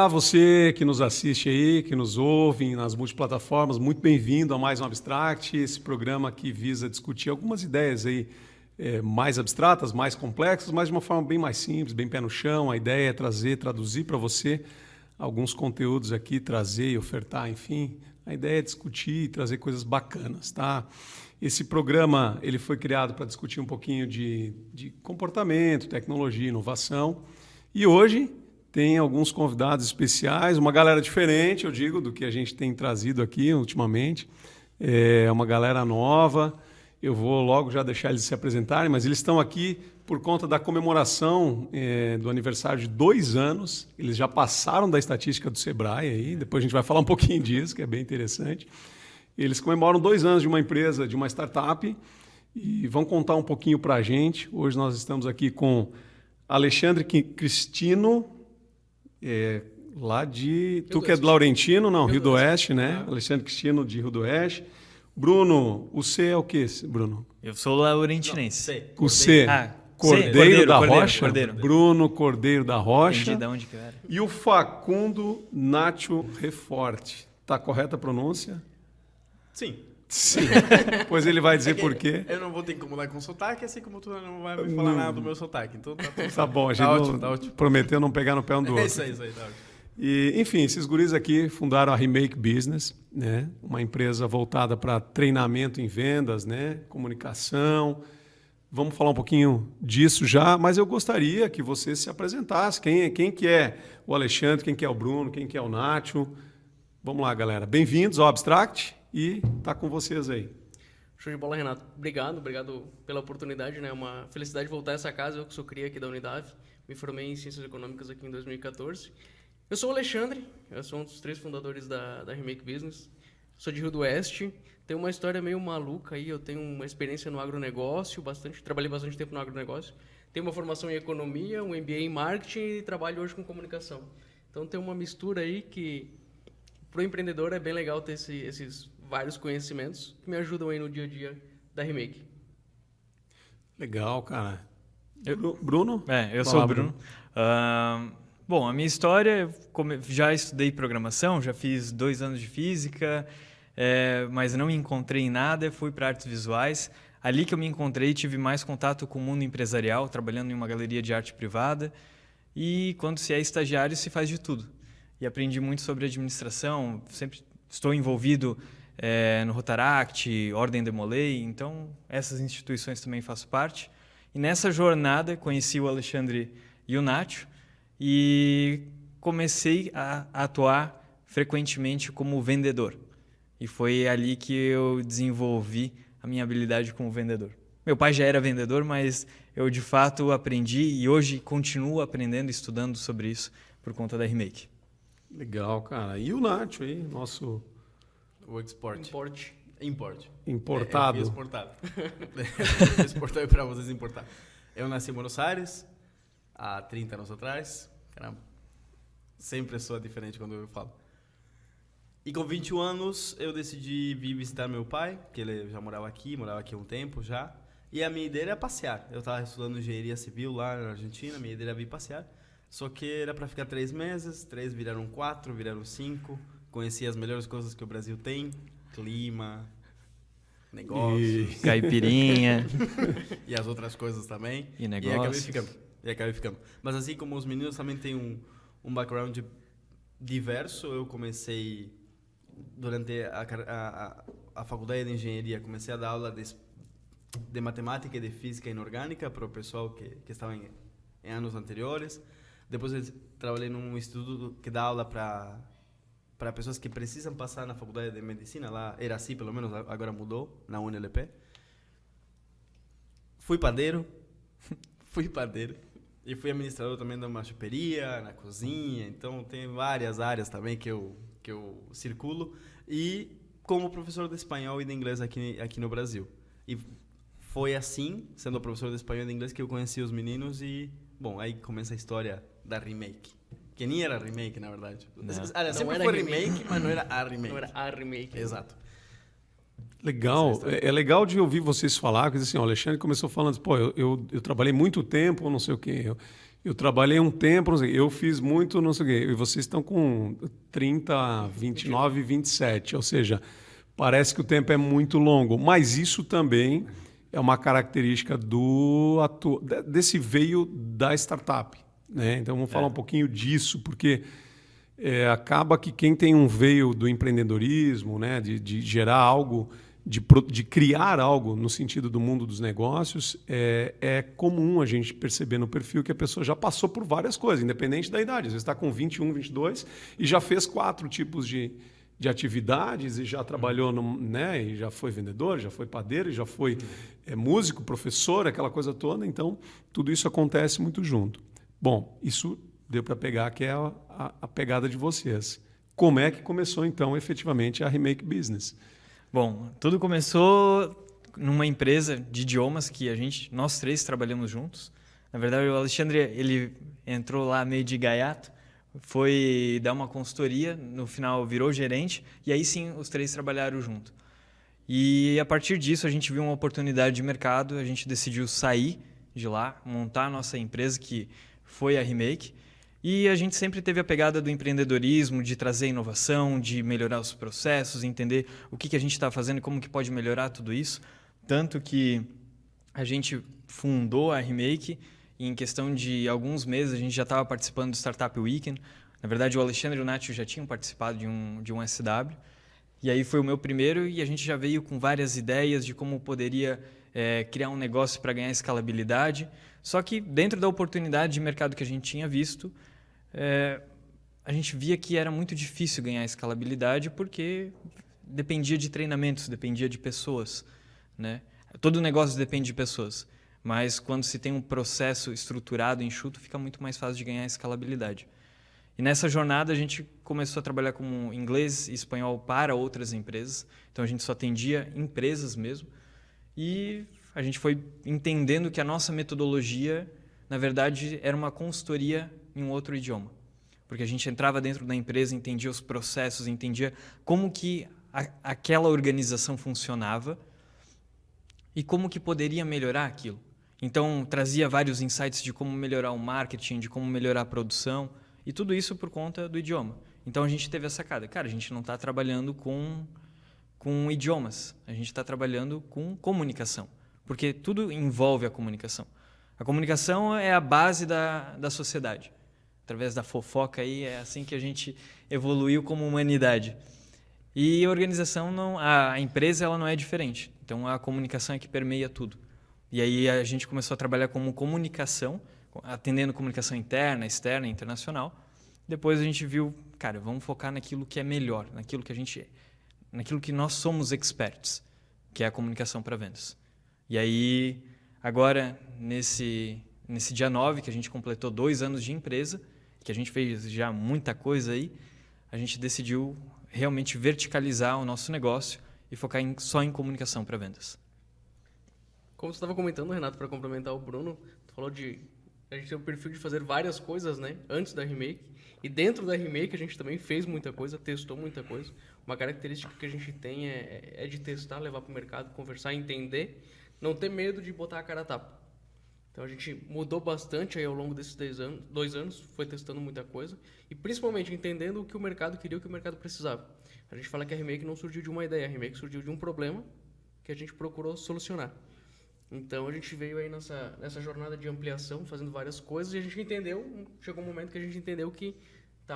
Olá, você que nos assiste aí, que nos ouve nas multiplataformas, muito bem-vindo a mais um Abstract, esse programa que visa discutir algumas ideias aí mais abstratas, mais complexas, mas de uma forma bem mais simples, bem pé no chão. A ideia é trazer, traduzir para você alguns conteúdos aqui, trazer e ofertar, enfim. A ideia é discutir e trazer coisas bacanas, tá? Esse programa ele foi criado para discutir um pouquinho de comportamento, tecnologia, inovação. E hoje tem alguns convidados especiais, uma galera diferente, eu digo, do que a gente tem trazido aqui ultimamente. É uma galera nova. Eu vou logo já deixar eles se apresentarem, mas eles estão aqui por conta da comemoração do aniversário de 2 anos. Eles já passaram da estatística do Sebrae, aí. Depois a gente vai falar um pouquinho disso, que é bem interessante. Eles comemoram 2 anos de uma empresa, de uma startup, e vão contar um pouquinho para a gente. Hoje nós estamos aqui com Alexandre Cristino, lá de... Tu que é do Laurentino, não, Rio do Oeste, né? Alexandre Cristino, de Rio do Oeste. Bruno, o C é o quê, Bruno? Eu sou laurentinense. O C, Cordeiro da Rocha. Cordeiro. Bruno Cordeiro da Rocha. Entendi de onde que eu era. E o Facundo Nacho Reforte. Tá correta a pronúncia? Sim. Sim. Pois ele vai dizer por quê. Eu não vou ter que incomodar com sotaque, assim como tu não vai me falar nada do meu sotaque. Então tá tudo Tá bom, a gente tá ótimo. prometeu não pegar no pé um do outro. É isso aí, tá ótimo. E, enfim, esses guris aqui fundaram a Remake Business, né? Uma empresa voltada para treinamento em vendas, né? Comunicação. Vamos falar um pouquinho disso já, mas eu gostaria que você se apresentasse. Quem que é o Alexandre, quem que é o Bruno, quem que é o Nacho. Vamos lá, galera. Bem-vindos ao Abstract e tá com vocês aí. Show de bola, Renato. Obrigado pela oportunidade, né? É uma felicidade voltar a essa casa. Eu que sou cria aqui da Unidade, me formei em Ciências Econômicas aqui em 2014. Eu sou o Alexandre, eu sou um dos 3 fundadores da Remake Business. Sou de Rio do Oeste, tenho uma história meio maluca aí, eu tenho uma experiência no agronegócio, trabalhei bastante tempo no agronegócio. Tenho uma formação em economia, um MBA em marketing e trabalho hoje com comunicação. Então tem uma mistura aí que para o empreendedor é bem legal ter esses vários conhecimentos que me ajudam aí no dia a dia da Remake. Legal, cara. Bruno? Eu sou o Bruno. Bom, a minha história, já estudei programação, já fiz 2 anos de física, mas não me encontrei em nada, fui para artes visuais. Ali que eu me encontrei, tive mais contato com o mundo empresarial, trabalhando em uma galeria de arte privada. E quando se é estagiário, se faz de tudo. E aprendi muito sobre administração, sempre estou envolvido no Rotaract, Ordem de Molay, então essas instituições também faço parte. E nessa jornada conheci o Alexandre e o Nacho, e comecei a atuar frequentemente como vendedor. E foi ali que eu desenvolvi a minha habilidade como vendedor. Meu pai já era vendedor, mas eu de fato aprendi e hoje continuo aprendendo e estudando sobre isso por conta da Remake. Legal, cara. E o Nacho aí, nosso... O export. Importado. Exportado. Exportar para vocês importar. Eu nasci em Buenos Aires há 30 anos atrás. Caramba, sempre soa diferente quando eu falo. E com 21 anos eu decidi vir visitar meu pai, que ele já morava aqui há um tempo já. E a minha ideia era passear. Eu estava estudando engenharia civil lá na Argentina, minha ideia era vir passear. Só que era para ficar 3 meses, 3 viraram 4, viraram 5. Conheci as melhores coisas que o Brasil tem, clima, negócios. Caipirinha. E as outras coisas também. E negócios. E acabei ficando. Mas assim como os meninos também têm um background diverso, eu comecei, durante a faculdade de engenharia, comecei a dar aula de matemática e de física inorgânica para o pessoal que estava em anos anteriores. Depois eu trabalhei num instituto que dá aula para pessoas que precisam passar na faculdade de medicina, lá era assim pelo menos, agora mudou, na UNLP. Fui padeiro. E fui administrador também de uma choperia, na cozinha, então tem várias áreas também que eu circulo. E como professor de espanhol e de inglês aqui no Brasil. E foi assim, sendo professor de espanhol e de inglês, que eu conheci os meninos e, bom, aí começa a história da Remake. Que nem era Remake, na verdade. Sempre foi remake, mas não era a Remake. Não era a Remake. Exato. Legal. É legal de ouvir vocês falar, porque assim, o Alexandre começou falando, pô, eu trabalhei muito tempo, não sei o quê. Eu trabalhei um tempo, não sei, eu fiz muito, não sei o quê, e vocês estão com 30, 29, 27, ou seja, parece que o tempo é muito longo, mas isso também é uma característica desse veio da startup, né? Então vamos falar um pouquinho disso, porque acaba que quem tem um veio do empreendedorismo, né, de gerar algo, de criar algo no sentido do mundo dos negócios, é comum a gente perceber no perfil que a pessoa já passou por várias coisas, independente da idade. Às vezes está com 21, 22 e já fez 4 tipos de atividades e já trabalhou, né, e já foi vendedor, já foi padeiro, já foi músico, professor, aquela coisa toda. Então, tudo isso acontece muito junto. Bom, isso deu para pegar, que é a pegada de vocês. Como é que começou, então, efetivamente, a Remake Business? Bom, tudo começou numa empresa de idiomas que nós três trabalhamos juntos. Na verdade, o Alexandre, ele entrou lá meio de gaiato, foi dar uma consultoria, no final virou gerente, e aí sim os três trabalharam junto. E a partir disso a gente viu uma oportunidade de mercado, a gente decidiu sair de lá, montar a nossa empresa, que foi a Remake. E a gente sempre teve a pegada do empreendedorismo, de trazer inovação, de melhorar os processos, entender o que a gente está fazendo e como que pode melhorar tudo isso. Tanto que a gente fundou a Remake e em questão de alguns meses a gente já estava participando do Startup Weekend. Na verdade, o Alexandre e o Nacho já tinham participado de um SW. E aí foi o meu primeiro e a gente já veio com várias ideias de como poderia criar um negócio para ganhar escalabilidade. Só que dentro da oportunidade de mercado que a gente tinha visto, a gente via que era muito difícil ganhar escalabilidade porque dependia de treinamentos, dependia de pessoas, né? Todo negócio depende de pessoas, mas quando se tem um processo estruturado, enxuto, fica muito mais fácil de ganhar escalabilidade. E nessa jornada a gente começou a trabalhar com inglês e espanhol para outras empresas, então a gente só atendia empresas mesmo, e a gente foi entendendo que a nossa metodologia, na verdade, era uma consultoria em um outro idioma. Porque a gente entrava dentro da empresa, entendia os processos, entendia como que aquela organização funcionava e como que poderia melhorar aquilo. Então, trazia vários insights de como melhorar o marketing, de como melhorar a produção, e tudo isso por conta do idioma. Então, a gente teve a sacada. Cara, a gente não está trabalhando com idiomas, a gente está trabalhando com comunicação, porque tudo envolve a comunicação. A comunicação é a base da sociedade. Através da fofoca aí, é assim que a gente evoluiu como humanidade. E a organização, a empresa, ela não é diferente. Então, a comunicação é que permeia tudo. E aí a gente começou a trabalhar como comunicação, atendendo comunicação interna, externa, internacional. Depois a gente viu, cara, vamos focar naquilo que é melhor, naquilo que nós somos experts, que é a comunicação para vendas. E aí, agora, nesse dia 9, que a gente completou 2 anos de empresa, que a gente fez já muita coisa aí, a gente decidiu realmente verticalizar o nosso negócio e focar só em comunicação para vendas. Como você estava comentando, Renato, para complementar o Bruno, tu falou a gente tem o perfil de fazer várias coisas, né, antes da Remake, e dentro da Remake a gente também fez muita coisa, testou muita coisa. Uma característica que a gente tem é de testar, levar para o mercado, conversar, entender, não ter medo de botar a cara a tapa. Então a gente mudou bastante aí ao longo desses 2 anos, foi testando muita coisa e principalmente entendendo o que o mercado queria, o que o mercado precisava. A gente fala que a Remake não surgiu de uma ideia, a Remake surgiu de um problema que a gente procurou solucionar. Então a gente veio aí nessa jornada de ampliação, fazendo várias coisas e a gente entendeu, chegou um momento que a gente entendeu que,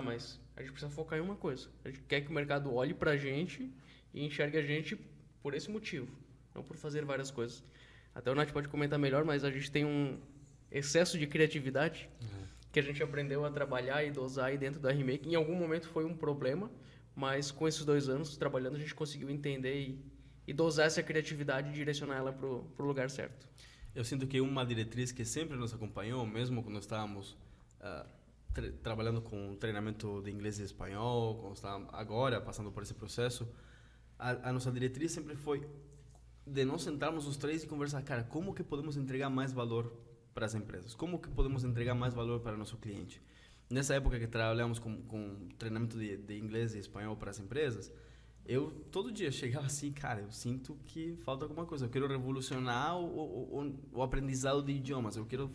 mas a gente precisa focar em uma coisa. A gente quer que o mercado olhe pra gente e enxergue a gente por esse motivo, não por fazer várias coisas. Até o Nath pode comentar melhor, mas a gente tem um excesso de criatividade que a gente aprendeu a trabalhar e dosar aí dentro da Remake. Em algum momento foi um problema, mas com esses 2 anos trabalhando a gente conseguiu entender e dosar essa criatividade e direcionar ela para o lugar certo. Eu sinto que uma diretriz que sempre nos acompanhou, mesmo quando estávamos trabalhando com treinamento de inglês e espanhol, quando estávamos agora passando por esse processo, a nossa diretriz sempre foi de nós sentarmos os 3 e conversar, cara, como que podemos entregar mais valor para as empresas? Como que podemos entregar mais valor para o nosso cliente? Nessa época que trabalhamos com treinamento de inglês e espanhol para as empresas, eu todo dia chegava assim, cara, eu sinto que falta alguma coisa. Eu quero revolucionar o aprendizado de idiomas. Eu quero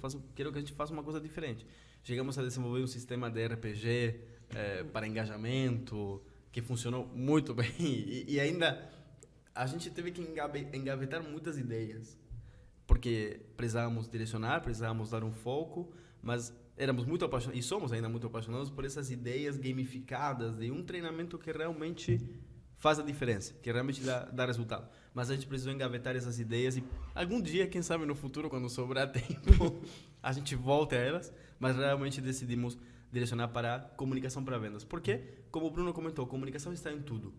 que a gente faça uma coisa diferente. Chegamos a desenvolver um sistema de RPG para engajamento que funcionou muito bem. E ainda a gente teve que engavetar muitas ideias. Porque precisávamos direcionar, precisávamos dar um foco, mas éramos muito apaixonados, e somos ainda muito apaixonados por essas ideias gamificadas de um treinamento que realmente faz a diferença, que realmente dá resultado. Mas a gente precisou engavetar essas ideias e algum dia, quem sabe no futuro, quando sobrar tempo, a gente volta a elas, mas realmente decidimos direcionar para comunicação para vendas. Porque, como o Bruno comentou, comunicação está em tudo.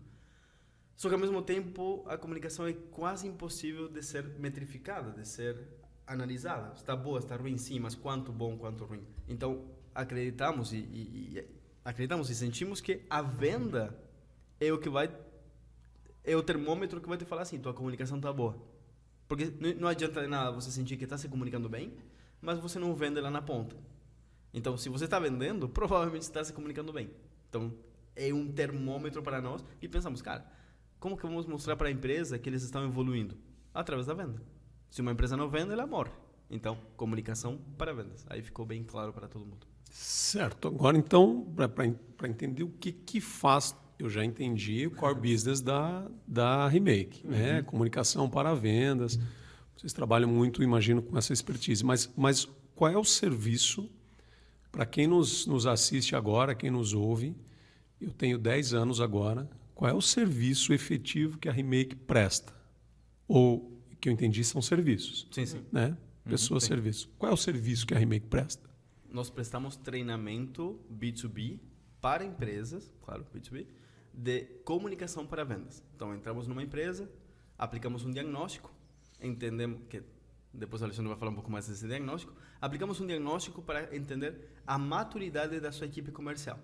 Só que, ao mesmo tempo, a comunicação é quase impossível de ser metrificada, de ser analisada. Está boa, está ruim, sim, mas quanto bom, quanto ruim. Então, acreditamos e sentimos que a venda é o termômetro que vai te falar assim, tua comunicação está boa. Porque não adianta de nada você sentir que está se comunicando bem, mas você não vende lá na ponta. Então, se você está vendendo, provavelmente está se comunicando bem. Então, é um termômetro para nós e pensamos, cara, como que vamos mostrar para a empresa que eles estão evoluindo? Através da venda. Se uma empresa não vende, ela morre. Então, comunicação para vendas. Aí ficou bem claro para todo mundo. Certo. Agora, então, para entender o que faz, eu já entendi o core business da Remake, né? Comunicação para vendas. Vocês trabalham muito, imagino, com essa expertise. Mas qual é o serviço para quem nos assiste agora, quem nos ouve? Eu tenho 10 anos agora. Qual é o serviço efetivo que a Remake presta? Ou, que eu entendi, são serviços. Sim, sim. Né? Pessoas, serviço. Qual é o serviço que a Remake presta? Nós prestamos treinamento B2B para empresas, claro, B2B, de comunicação para vendas. Então, entramos numa empresa, aplicamos um diagnóstico, entendemos que depois o Alexandre vai falar um pouco mais desse diagnóstico, aplicamos um diagnóstico para entender a maturidade da sua equipe comercial.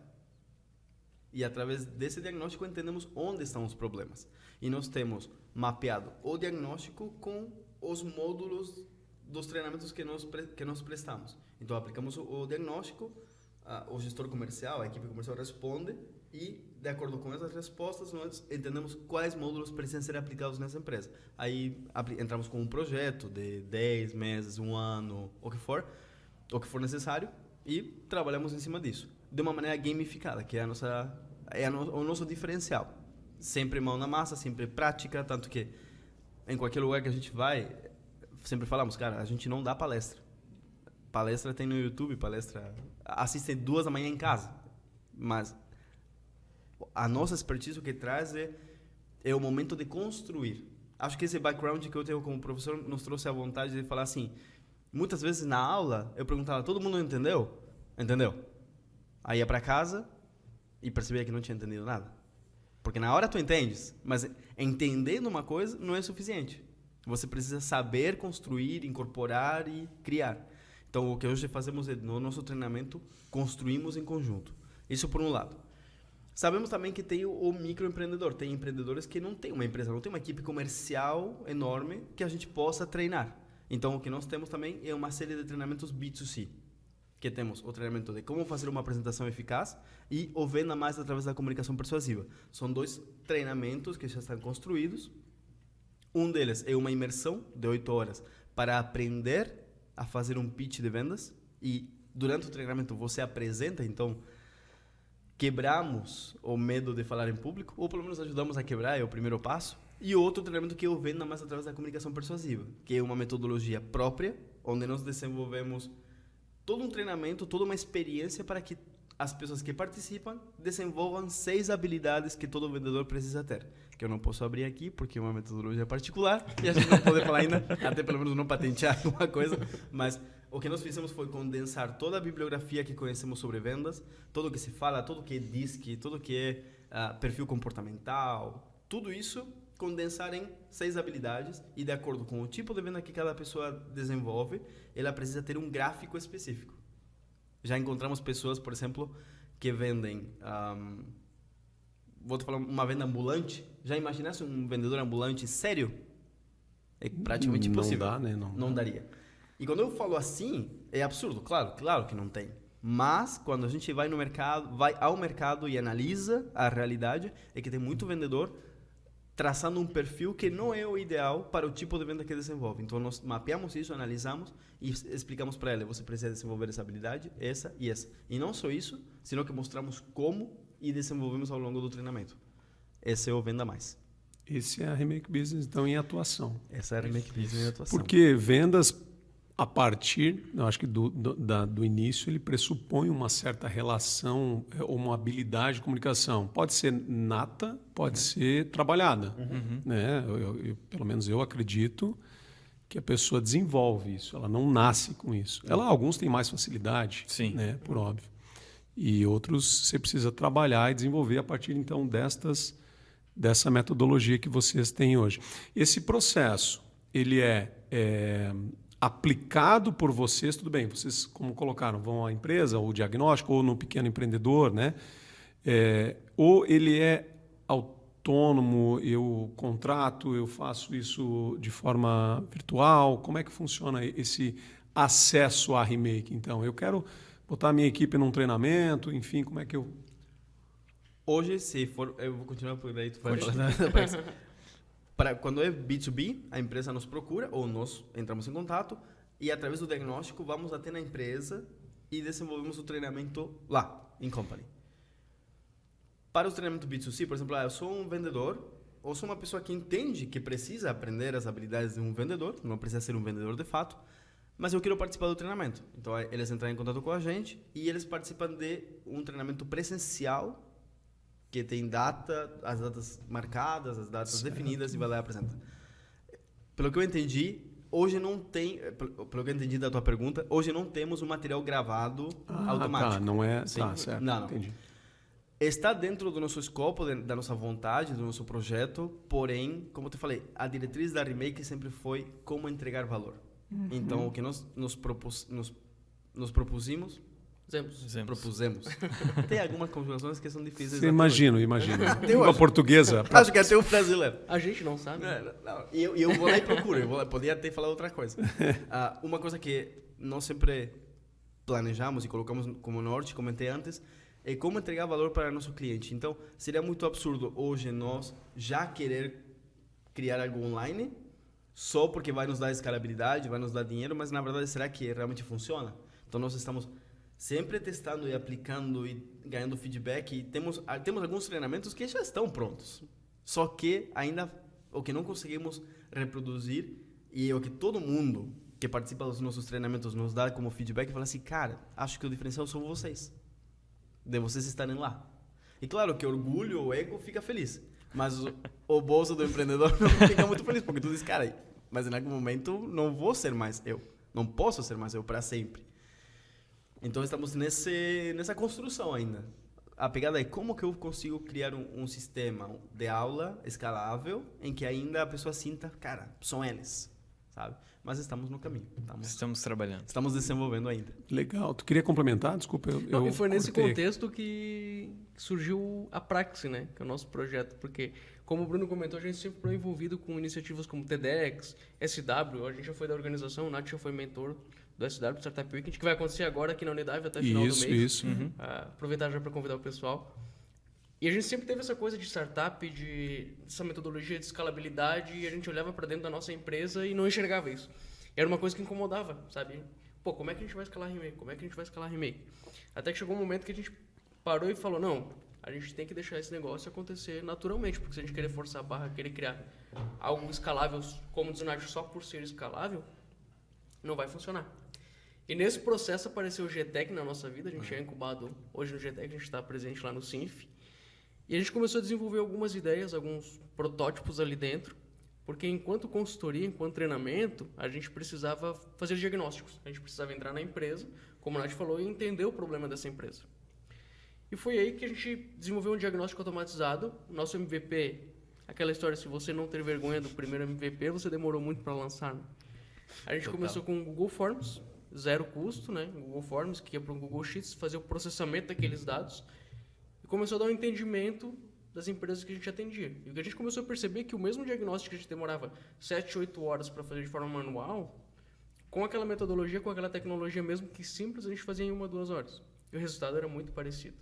E através desse diagnóstico entendemos onde estão os problemas. E nós temos mapeado o diagnóstico com os módulos dos treinamentos que nós prestamos. Então, aplicamos o diagnóstico, o gestor comercial, a equipe comercial responde e, de acordo com essas respostas, nós entendemos quais módulos precisam ser aplicados nessa empresa. Aí, entramos com um projeto de 10 meses, 1 ano, o que for necessário, e trabalhamos em cima disso. De uma maneira gamificada, que é o nosso diferencial. Sempre mão na massa, sempre prática, tanto que em qualquer lugar que a gente vai, sempre falamos, cara, a gente não dá palestra. Palestra tem no YouTube, assistem 2 da manhã em casa. Mas a nossa expertise, o que traz é o momento de construir. Acho que esse background que eu tenho como professor nos trouxe a vontade de falar assim, muitas vezes na aula eu perguntava, todo mundo entendeu? Entendeu? Aí ia para casa e percebia que não tinha entendido nada. Porque na hora tu entendes, mas entendendo uma coisa não é suficiente. Você precisa saber construir, incorporar e criar. Então, o que hoje fazemos é, no nosso treinamento, construímos em conjunto. Isso por um lado. Sabemos também que tem o microempreendedor. Tem empreendedores que não têm uma empresa, não tem uma equipe comercial enorme que a gente possa treinar. Então, o que nós temos também é uma série de treinamentos B2C. Que temos o treinamento de como fazer uma apresentação eficaz e o venda mais através da comunicação persuasiva. São 2 treinamentos que já estão construídos. Um deles é uma imersão de 8 horas para aprender a fazer um pitch de vendas e durante o treinamento você apresenta, então quebramos o medo de falar em público, ou pelo menos ajudamos a quebrar, é o primeiro passo. E outro treinamento que é o venda mais através da comunicação persuasiva, que é uma metodologia própria, onde nós desenvolvemos todo um treinamento, toda uma experiência para que as pessoas que participam desenvolvam 6 habilidades que todo vendedor precisa ter. Que eu não posso abrir aqui, porque é uma metodologia particular, e a gente não pode falar ainda, até pelo menos não patentear alguma coisa, mas o que nós fizemos foi condensar toda a bibliografia que conhecemos sobre vendas, tudo o que se fala, tudo o que é DISC, tudo o que é perfil comportamental, tudo isso condensar em 6 habilidades e de acordo com o tipo de venda que cada pessoa desenvolve, ela precisa ter um gráfico específico. Já encontramos pessoas, por exemplo, que vendem, vou te falar, uma venda ambulante. Já imaginasse um vendedor ambulante sério? É praticamente impossível. Não dá, né? Não daria. E quando eu falo assim, é absurdo, claro que não tem. Mas quando a gente vai ao mercado e analisa a realidade, é que tem muito vendedor traçando um perfil que não é o ideal para o tipo de venda que desenvolve. Então, nós mapeamos isso, analisamos e explicamos para ele, você precisa desenvolver essa habilidade, essa e essa. E não só isso, senão que mostramos como e desenvolvemos ao longo do treinamento. Esse é o Venda Mais. Esse é a Remake Business, então, em atuação. Essa é a Remake Business em atuação. Porque vendas, a partir, eu acho que do início, ele pressupõe uma certa relação ou uma habilidade de comunicação. Pode ser nata, pode ser trabalhada. Né? Pelo menos eu acredito que a pessoa desenvolve isso, ela não nasce com isso. Alguns têm mais facilidade, Sim. né? Por óbvio. E outros você precisa trabalhar e desenvolver a partir, então, dessa metodologia que vocês têm hoje. Esse processo, ele é aplicado por vocês, tudo bem, vocês, como colocaram, vão à empresa, ou diagnóstico, ou no pequeno empreendedor, né? Ou ele é autônomo, eu contrato, eu faço isso de forma virtual, como é que funciona esse acesso à Remake? Então, eu quero botar a minha equipe num treinamento, enfim, como é que eu... Hoje, se for... Eu vou continuar por daí, tu vai Pode. falar. Quando é B2B, a empresa nos procura, ou nós entramos em contato, e através do diagnóstico vamos até na empresa e desenvolvemos o treinamento lá, em company. Para o treinamento B2C, por exemplo, eu sou um vendedor, ou sou uma pessoa que entende que precisa aprender as habilidades de um vendedor, não precisa ser um vendedor de fato, mas eu quero participar do treinamento. Então, eles entram em contato com a gente e eles participam de um treinamento presencial que tem as datas marcadas, as datas definidas e vai lá e apresenta. Pelo que eu entendi, hoje não tem, pelo que eu entendi da tua pergunta, hoje não temos um material gravado automático. Tá, não é... Sim. Tá, certo, não. entendi. Está dentro do nosso escopo, da nossa vontade, do nosso projeto, porém, como eu te falei, a diretriz da Remake sempre foi como entregar valor. Então, o que nós nos propusemos... Propusemos. Tem algumas conjugações que são difíceis. Imagino. Língua portuguesa. Acho que até o brasileiro. A gente não sabe. Não. E eu vou lá e procuro. Podia até falar outra coisa. Uma coisa que nós sempre planejamos e colocamos como norte, comentei antes, é como entregar valor para nosso cliente. Então, seria muito absurdo hoje nós já querer criar algo online só porque vai nos dar escalabilidade, vai nos dar dinheiro, mas na verdade será que realmente funciona? Então, nós estamos sempre testando e aplicando e ganhando feedback. E temos alguns treinamentos que já estão prontos. Só que ainda o que não conseguimos reproduzir e o que todo mundo que participa dos nossos treinamentos nos dá como feedback, fala assim, cara, acho que o diferencial são vocês. De vocês estarem lá. E claro que o orgulho, o ego fica feliz. Mas o bolso do empreendedor não fica muito feliz. Porque tu diz, cara, mas em algum momento não vou ser mais eu. Não posso ser mais eu para sempre. Então, estamos nessa construção ainda. A pegada é como que eu consigo criar um sistema de aula escalável em que ainda a pessoa sinta, cara, são eles, sabe? Mas estamos no caminho. Estamos trabalhando. Estamos desenvolvendo ainda. Legal. Tu queria complementar? Desculpa, E foi nesse contexto que surgiu a Praxis, né? Que é o nosso projeto. Porque, como o Bruno comentou, a gente sempre foi envolvido com iniciativas como TEDx, SW. A gente já foi da organização, o Nath já foi mentor do SW Startup Weekend, que vai acontecer agora aqui na Unidade até o final do mês. Isso. Aproveitar já para convidar o pessoal. E a gente sempre teve essa coisa de startup, essa metodologia de escalabilidade, e a gente olhava para dentro da nossa empresa e não enxergava isso. E era uma coisa que incomodava, sabe? Pô, como é que a gente vai escalar Remake? Como é que a gente vai escalar Remake? Até que chegou um momento que a gente parou e falou, não, a gente tem que deixar esse negócio acontecer naturalmente, porque se a gente querer forçar a barra, querer criar algo escalável, como diz o Nath, só por ser escalável, não vai funcionar. E nesse processo apareceu o GTEC na nossa vida, a gente é incubado hoje no GTEC, a gente está presente lá no CINF. E a gente começou a desenvolver algumas ideias, alguns protótipos ali dentro, porque enquanto consultoria, enquanto treinamento, a gente precisava fazer diagnósticos. A gente precisava entrar na empresa, como a Nath falou, e entender o problema dessa empresa. E foi aí que a gente desenvolveu um diagnóstico automatizado. Nosso MVP, aquela história, se você não ter vergonha do primeiro MVP, você demorou muito para lançar, né? A gente começou com o Google Forms, zero custo, né? Google Forms, que ia para o Google Sheets, fazer o processamento daqueles dados. E começou a dar um entendimento das empresas que a gente atendia. E o que a gente começou a perceber é que o mesmo diagnóstico que a gente demorava 7, 8 horas para fazer de forma manual, com aquela metodologia, com aquela tecnologia mesmo que simples, a gente fazia em 1, 2 horas. E o resultado era muito parecido.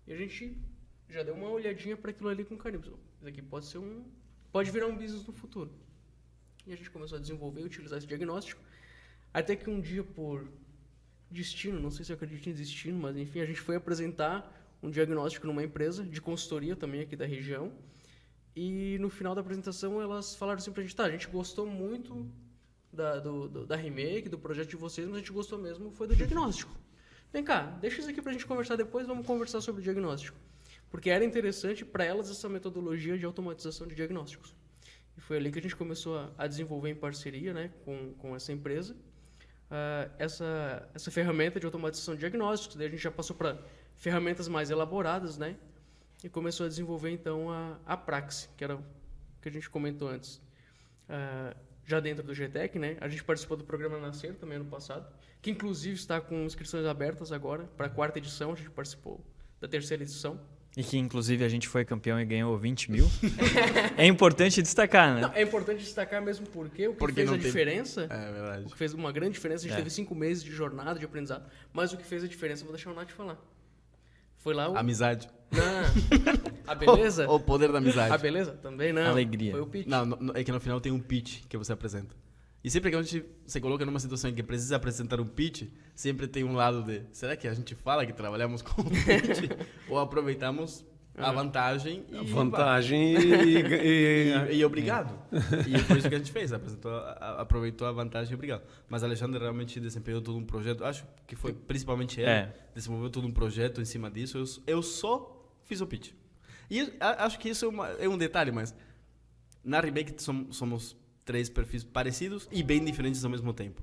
E a gente já deu uma olhadinha para aquilo ali com carinho. Isso aqui pode virar um business no futuro. E a gente começou a desenvolver e utilizar esse diagnóstico, até que um dia, por destino, não sei se eu acredito em destino, mas enfim, a gente foi apresentar um diagnóstico numa empresa de consultoria também aqui da região, e no final da apresentação elas falaram assim pra gente, tá, a gente gostou muito da remake, do projeto de vocês, mas a gente gostou mesmo foi do diagnóstico. Vem cá, deixa isso aqui pra gente conversar depois, vamos conversar sobre o diagnóstico. Porque era interessante para elas essa metodologia de automatização de diagnósticos. E foi ali que a gente começou a desenvolver em parceria, né, com essa empresa, essa ferramenta de automatização de diagnósticos. Daí a gente já passou para ferramentas mais elaboradas, né, e começou a desenvolver então a Praxis, que era o que a gente comentou antes. Já dentro do GTEC, né, a gente participou do programa Nascer também ano passado, que inclusive está com inscrições abertas agora para a 4ª edição. A gente participou da 3ª edição. E que, inclusive, a gente foi campeão e ganhou 20 mil. É importante destacar, né? Não, é importante destacar mesmo porque o que fez a diferença... É verdade. O que fez uma grande diferença, a gente teve 5 meses de jornada, de aprendizado, mas o que fez a diferença, eu vou deixar o Nath falar. Foi lá o... Amizade. Não, a beleza... O poder da amizade. A beleza? Também não. Alegria. Foi o pitch. Não, é que no final tem um pitch que você apresenta. E sempre que a gente se coloca numa situação em que precisa apresentar um pitch, sempre tem um lado de, será que a gente fala que trabalhamos com pitch? Ou aproveitamos a vantagem e... Vantagem e obrigado. E foi isso que a gente fez, aproveitou a vantagem e obrigado. Mas a Alexandre realmente desempenhou todo um projeto, acho que foi principalmente ele, desenvolveu todo um projeto em cima disso. Eu só fiz o pitch. E acho que isso é um detalhe, mas na Remake somos 3 perfis parecidos e bem diferentes ao mesmo tempo.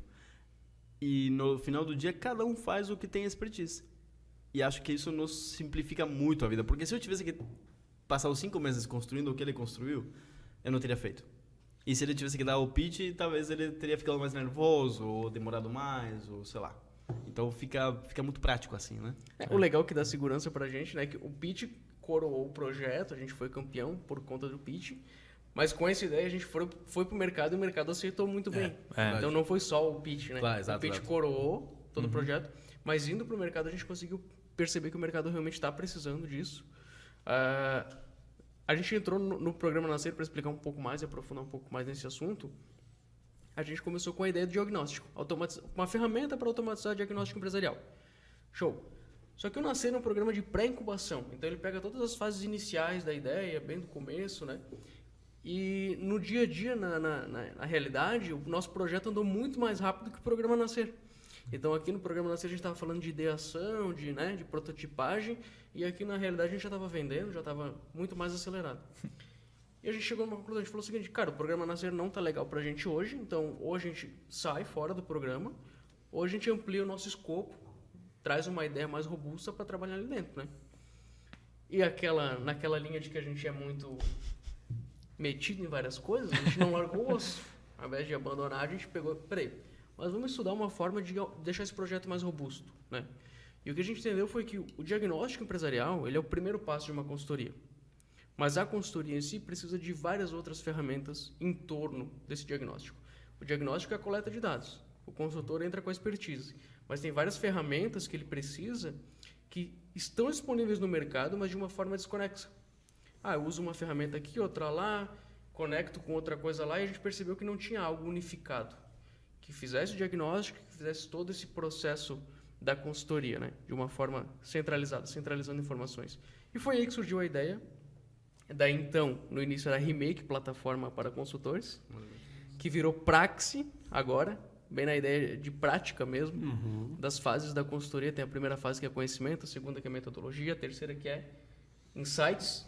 E no final do dia, cada um faz o que tem expertise. E acho que isso nos simplifica muito a vida. Porque se eu tivesse que passar os 5 meses construindo o que ele construiu, eu não teria feito. E se ele tivesse que dar o pitch, talvez ele teria ficado mais nervoso, ou demorado mais, ou sei lá. Então fica muito prático assim, né? O legal que dá segurança pra gente, né? Que o pitch coroou o projeto, a gente foi campeão por conta do pitch. Mas com essa ideia a gente foi pro mercado e o mercado aceitou muito bem. Então não foi só o pitch, né? Claro, exato, o pitch coroou todo o projeto, mas indo pro mercado a gente conseguiu perceber que o mercado realmente está precisando disso. A gente entrou no programa Nascer para explicar um pouco mais e aprofundar um pouco mais nesse assunto. A gente começou com a ideia do diagnóstico, uma ferramenta para automatizar o diagnóstico empresarial. Show! Só que o Nascer é um programa de pré-incubação, então ele pega todas as fases iniciais da ideia, bem do começo, né? E no dia a dia, na realidade, o nosso projeto andou muito mais rápido que o programa Nascer. Então aqui no programa Nascer a gente estava falando de ideação, de prototipagem, e aqui na realidade a gente já estava vendendo, já estava muito mais acelerado. E a gente chegou numa conclusão, a gente falou o seguinte, cara, o programa Nascer não está legal para a gente hoje, então ou a gente sai fora do programa, ou a gente amplia o nosso escopo, traz uma ideia mais robusta para trabalhar ali dentro, né? E naquela linha de que a gente é muito metido em várias coisas, a gente não largou o osso. Ao invés de abandonar, a gente pegou, mas vamos estudar uma forma de deixar esse projeto mais robusto, né? E o que a gente entendeu foi que o diagnóstico empresarial, ele é o primeiro passo de uma consultoria. Mas a consultoria em si precisa de várias outras ferramentas em torno desse diagnóstico. O diagnóstico é a coleta de dados. O consultor entra com a expertise. Mas tem várias ferramentas que ele precisa que estão disponíveis no mercado, mas de uma forma desconexa. Eu uso uma ferramenta aqui, outra lá, conecto com outra coisa lá, e a gente percebeu que não tinha algo unificado que fizesse o diagnóstico, que fizesse todo esse processo da consultoria, né? De uma forma centralizada, centralizando informações. E foi aí que surgiu a ideia. Daí então, no início era Remake, plataforma para consultores, que virou Praxis agora, bem na ideia de prática mesmo, das fases da consultoria. Tem a primeira fase que é conhecimento, a segunda que é metodologia, a terceira que é insights,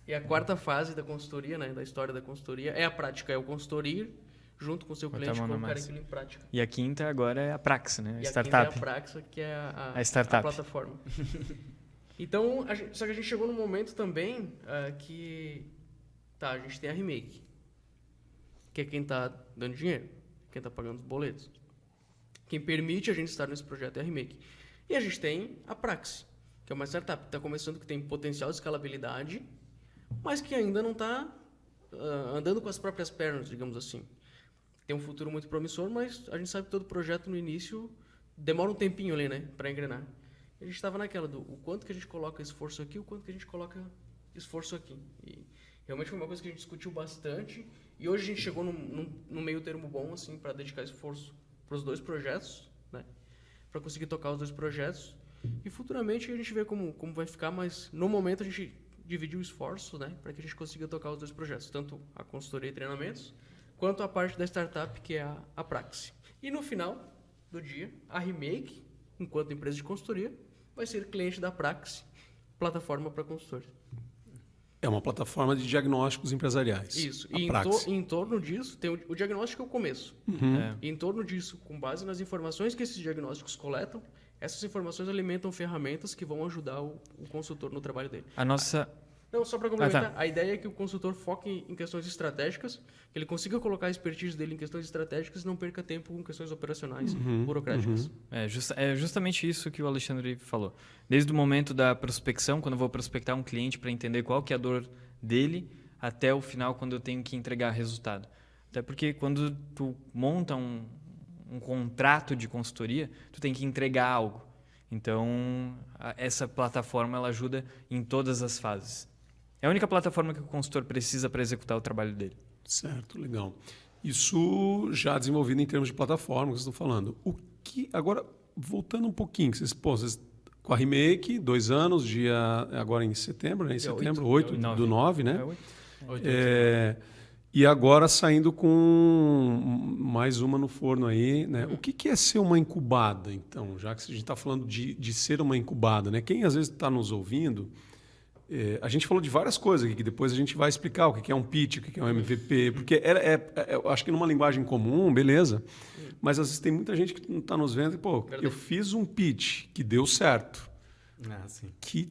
e a 4ª fase da consultoria, né, da história da consultoria, é a prática, é o consultorir junto com o seu cliente, colocar aquilo em prática. E a 5ª agora é a Praxis, né? A e startup. A 5ª é a Praxis, que é a startup. A plataforma. Então, só que a gente chegou num momento também que a gente tem a Remake, que é quem está dando dinheiro, quem está pagando os boletos. Quem permite a gente estar nesse projeto é a Remake. E a gente tem a Praxis, que é uma startup que está começando, que tem potencial de escalabilidade, mas que ainda não está andando com as próprias pernas, digamos assim. Tem um futuro muito promissor, mas a gente sabe que todo projeto no início demora um tempinho ali, né, para engrenar. a gente estava naquela do o quanto que a gente coloca esforço aqui, o quanto que a gente coloca esforço aqui. E realmente foi uma coisa que a gente discutiu bastante e hoje a gente chegou num meio termo bom assim para dedicar esforço para os 2 projetos, né? Para conseguir tocar os 2 projetos e futuramente a gente vê como vai ficar, mas no momento a gente dividiu o esforço, né, para que a gente consiga tocar os 2 projetos, tanto a consultoria e treinamentos, quanto a parte da startup, que é a Praxis. E no final do dia, a Remake, enquanto empresa de consultoria, vai ser cliente da Praxis, plataforma para consultores. É uma plataforma de diagnósticos empresariais. Isso. A E Praxis. em torno disso, tem o diagnóstico é o começo. E em torno disso, com base nas informações que esses diagnósticos coletam, essas informações alimentam ferramentas que vão ajudar o consultor no trabalho dele. A nossa... Não, só para complementar, tá. a ideia é que o consultor foque em questões estratégicas, que ele consiga colocar a expertise dele em questões estratégicas e não perca tempo com questões operacionais, burocráticas. É justamente isso que o Alexandre falou. Desde o momento da prospecção, quando eu vou prospectar um cliente para entender qual que é a dor dele, até o final, quando eu tenho que entregar resultado. Até porque quando tu monta um contrato de consultoria, tu tem que entregar algo. Então, essa plataforma ela ajuda em todas as fases. É a única plataforma que o consultor precisa para executar o trabalho dele. Certo, legal. Isso já desenvolvido em termos de plataforma que vocês estão falando. Agora, voltando um pouquinho, vocês com a Remake, 2 anos, agora em setembro, né? Em setembro, 8 do 9, né? 8. E agora saindo com mais uma no forno aí, né? O que é ser uma incubada, então? Já que a gente está falando de ser uma incubada, né? Quem às vezes está nos ouvindo, a gente falou de várias coisas aqui, que depois a gente vai explicar o que é um pitch, o que é um MVP, porque eu acho que numa linguagem comum, beleza, mas às vezes tem muita gente que não está nos vendo e, pô, eu fiz um pitch que deu certo. Sim.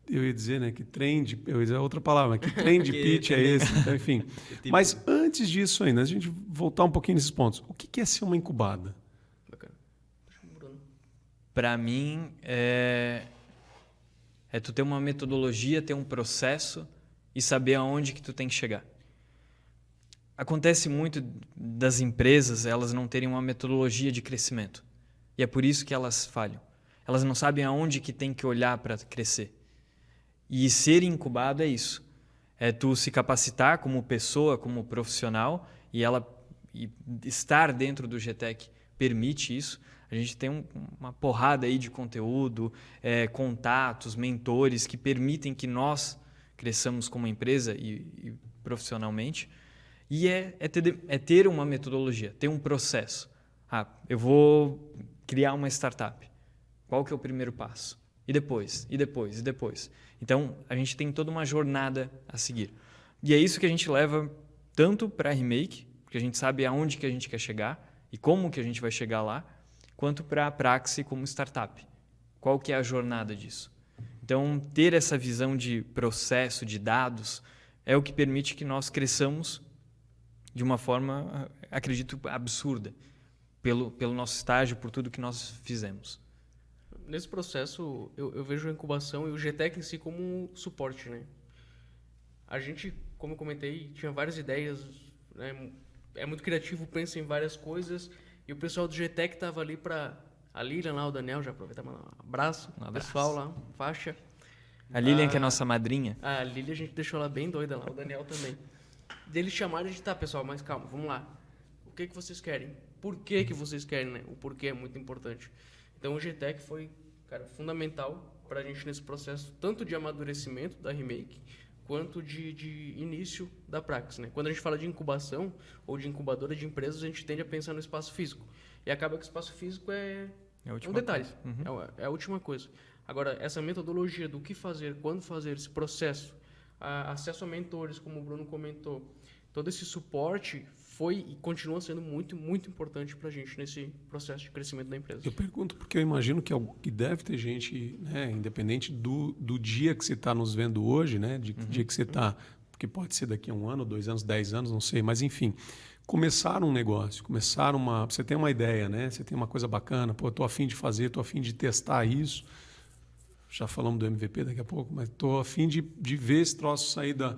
Eu ia dizer, né, que trend, eu ia dizer outra palavra, mas que trend pitch é esse? Então, enfim. Mas antes disso ainda, a gente voltar um pouquinho nesses pontos. O que é ser uma incubada? Bacana. Para mim, é tu ter uma metodologia, ter um processo e saber aonde que tu tem que chegar. Acontece muito das empresas elas não terem uma metodologia de crescimento. E é por isso que elas falham. Elas não sabem aonde que tem que olhar para crescer. E ser incubado é isso. É tu se capacitar como pessoa, como profissional, e estar dentro do GTEC permite isso. A gente tem uma porrada aí de conteúdo, contatos, mentores que permitem que nós cresçamos como empresa e profissionalmente. E ter uma metodologia, ter um processo. Eu vou criar uma startup. Qual que é o primeiro passo? E depois. Então, a gente tem toda uma jornada a seguir. E é isso que a gente leva tanto para a Remake, porque a gente sabe aonde que a gente quer chegar e como que a gente vai chegar lá, quanto para a Praxis como startup. Qual que é a jornada disso? Então, ter essa visão de processo, de dados, é o que permite que nós cresçamos de uma forma, acredito, absurda, pelo nosso estágio, por tudo que nós fizemos. Nesse processo, eu vejo a incubação e o GTEC em si como um suporte, né? A gente, como eu comentei, tinha várias ideias, né? É muito criativo, pensa em várias coisas, e o pessoal do GTEC estava ali para... A Lilian lá, o Daniel, já aproveitar um abraço. Pessoal lá, faixa. A Lilian, que é nossa madrinha. A Lilian, a gente deixou ela bem doida lá, o Daniel também. Deles chamaram e a gente, pessoal, mas calma, vamos lá. O que vocês querem? Por que vocês querem, né? O porquê é muito importante. Então, o GTEC foi, cara, fundamental para a gente nesse processo, tanto de amadurecimento da Remake, quanto de início da Praxis, né? Quando a gente fala de incubação ou de incubadora de empresas, a gente tende a pensar no espaço físico. E acaba que o espaço físico é um detalhe, é a última coisa. Agora, essa metodologia do que fazer, quando fazer, esse processo, acesso a mentores, como o Bruno comentou, todo esse suporte foi e continua sendo muito, muito importante para a gente nesse processo de crescimento da empresa. Eu pergunto porque eu imagino que deve ter gente, né, independente do dia que você está nos vendo hoje, né, de que dia que você está, porque pode ser daqui a 1 ano, 2 anos, 10 anos, não sei, mas enfim, começar um negócio, você tem uma ideia, né, você tem uma coisa bacana, pô, estou a fim de fazer, estou a fim de testar isso, já falamos do MVP daqui a pouco, mas estou a fim de ver esse troço sair da...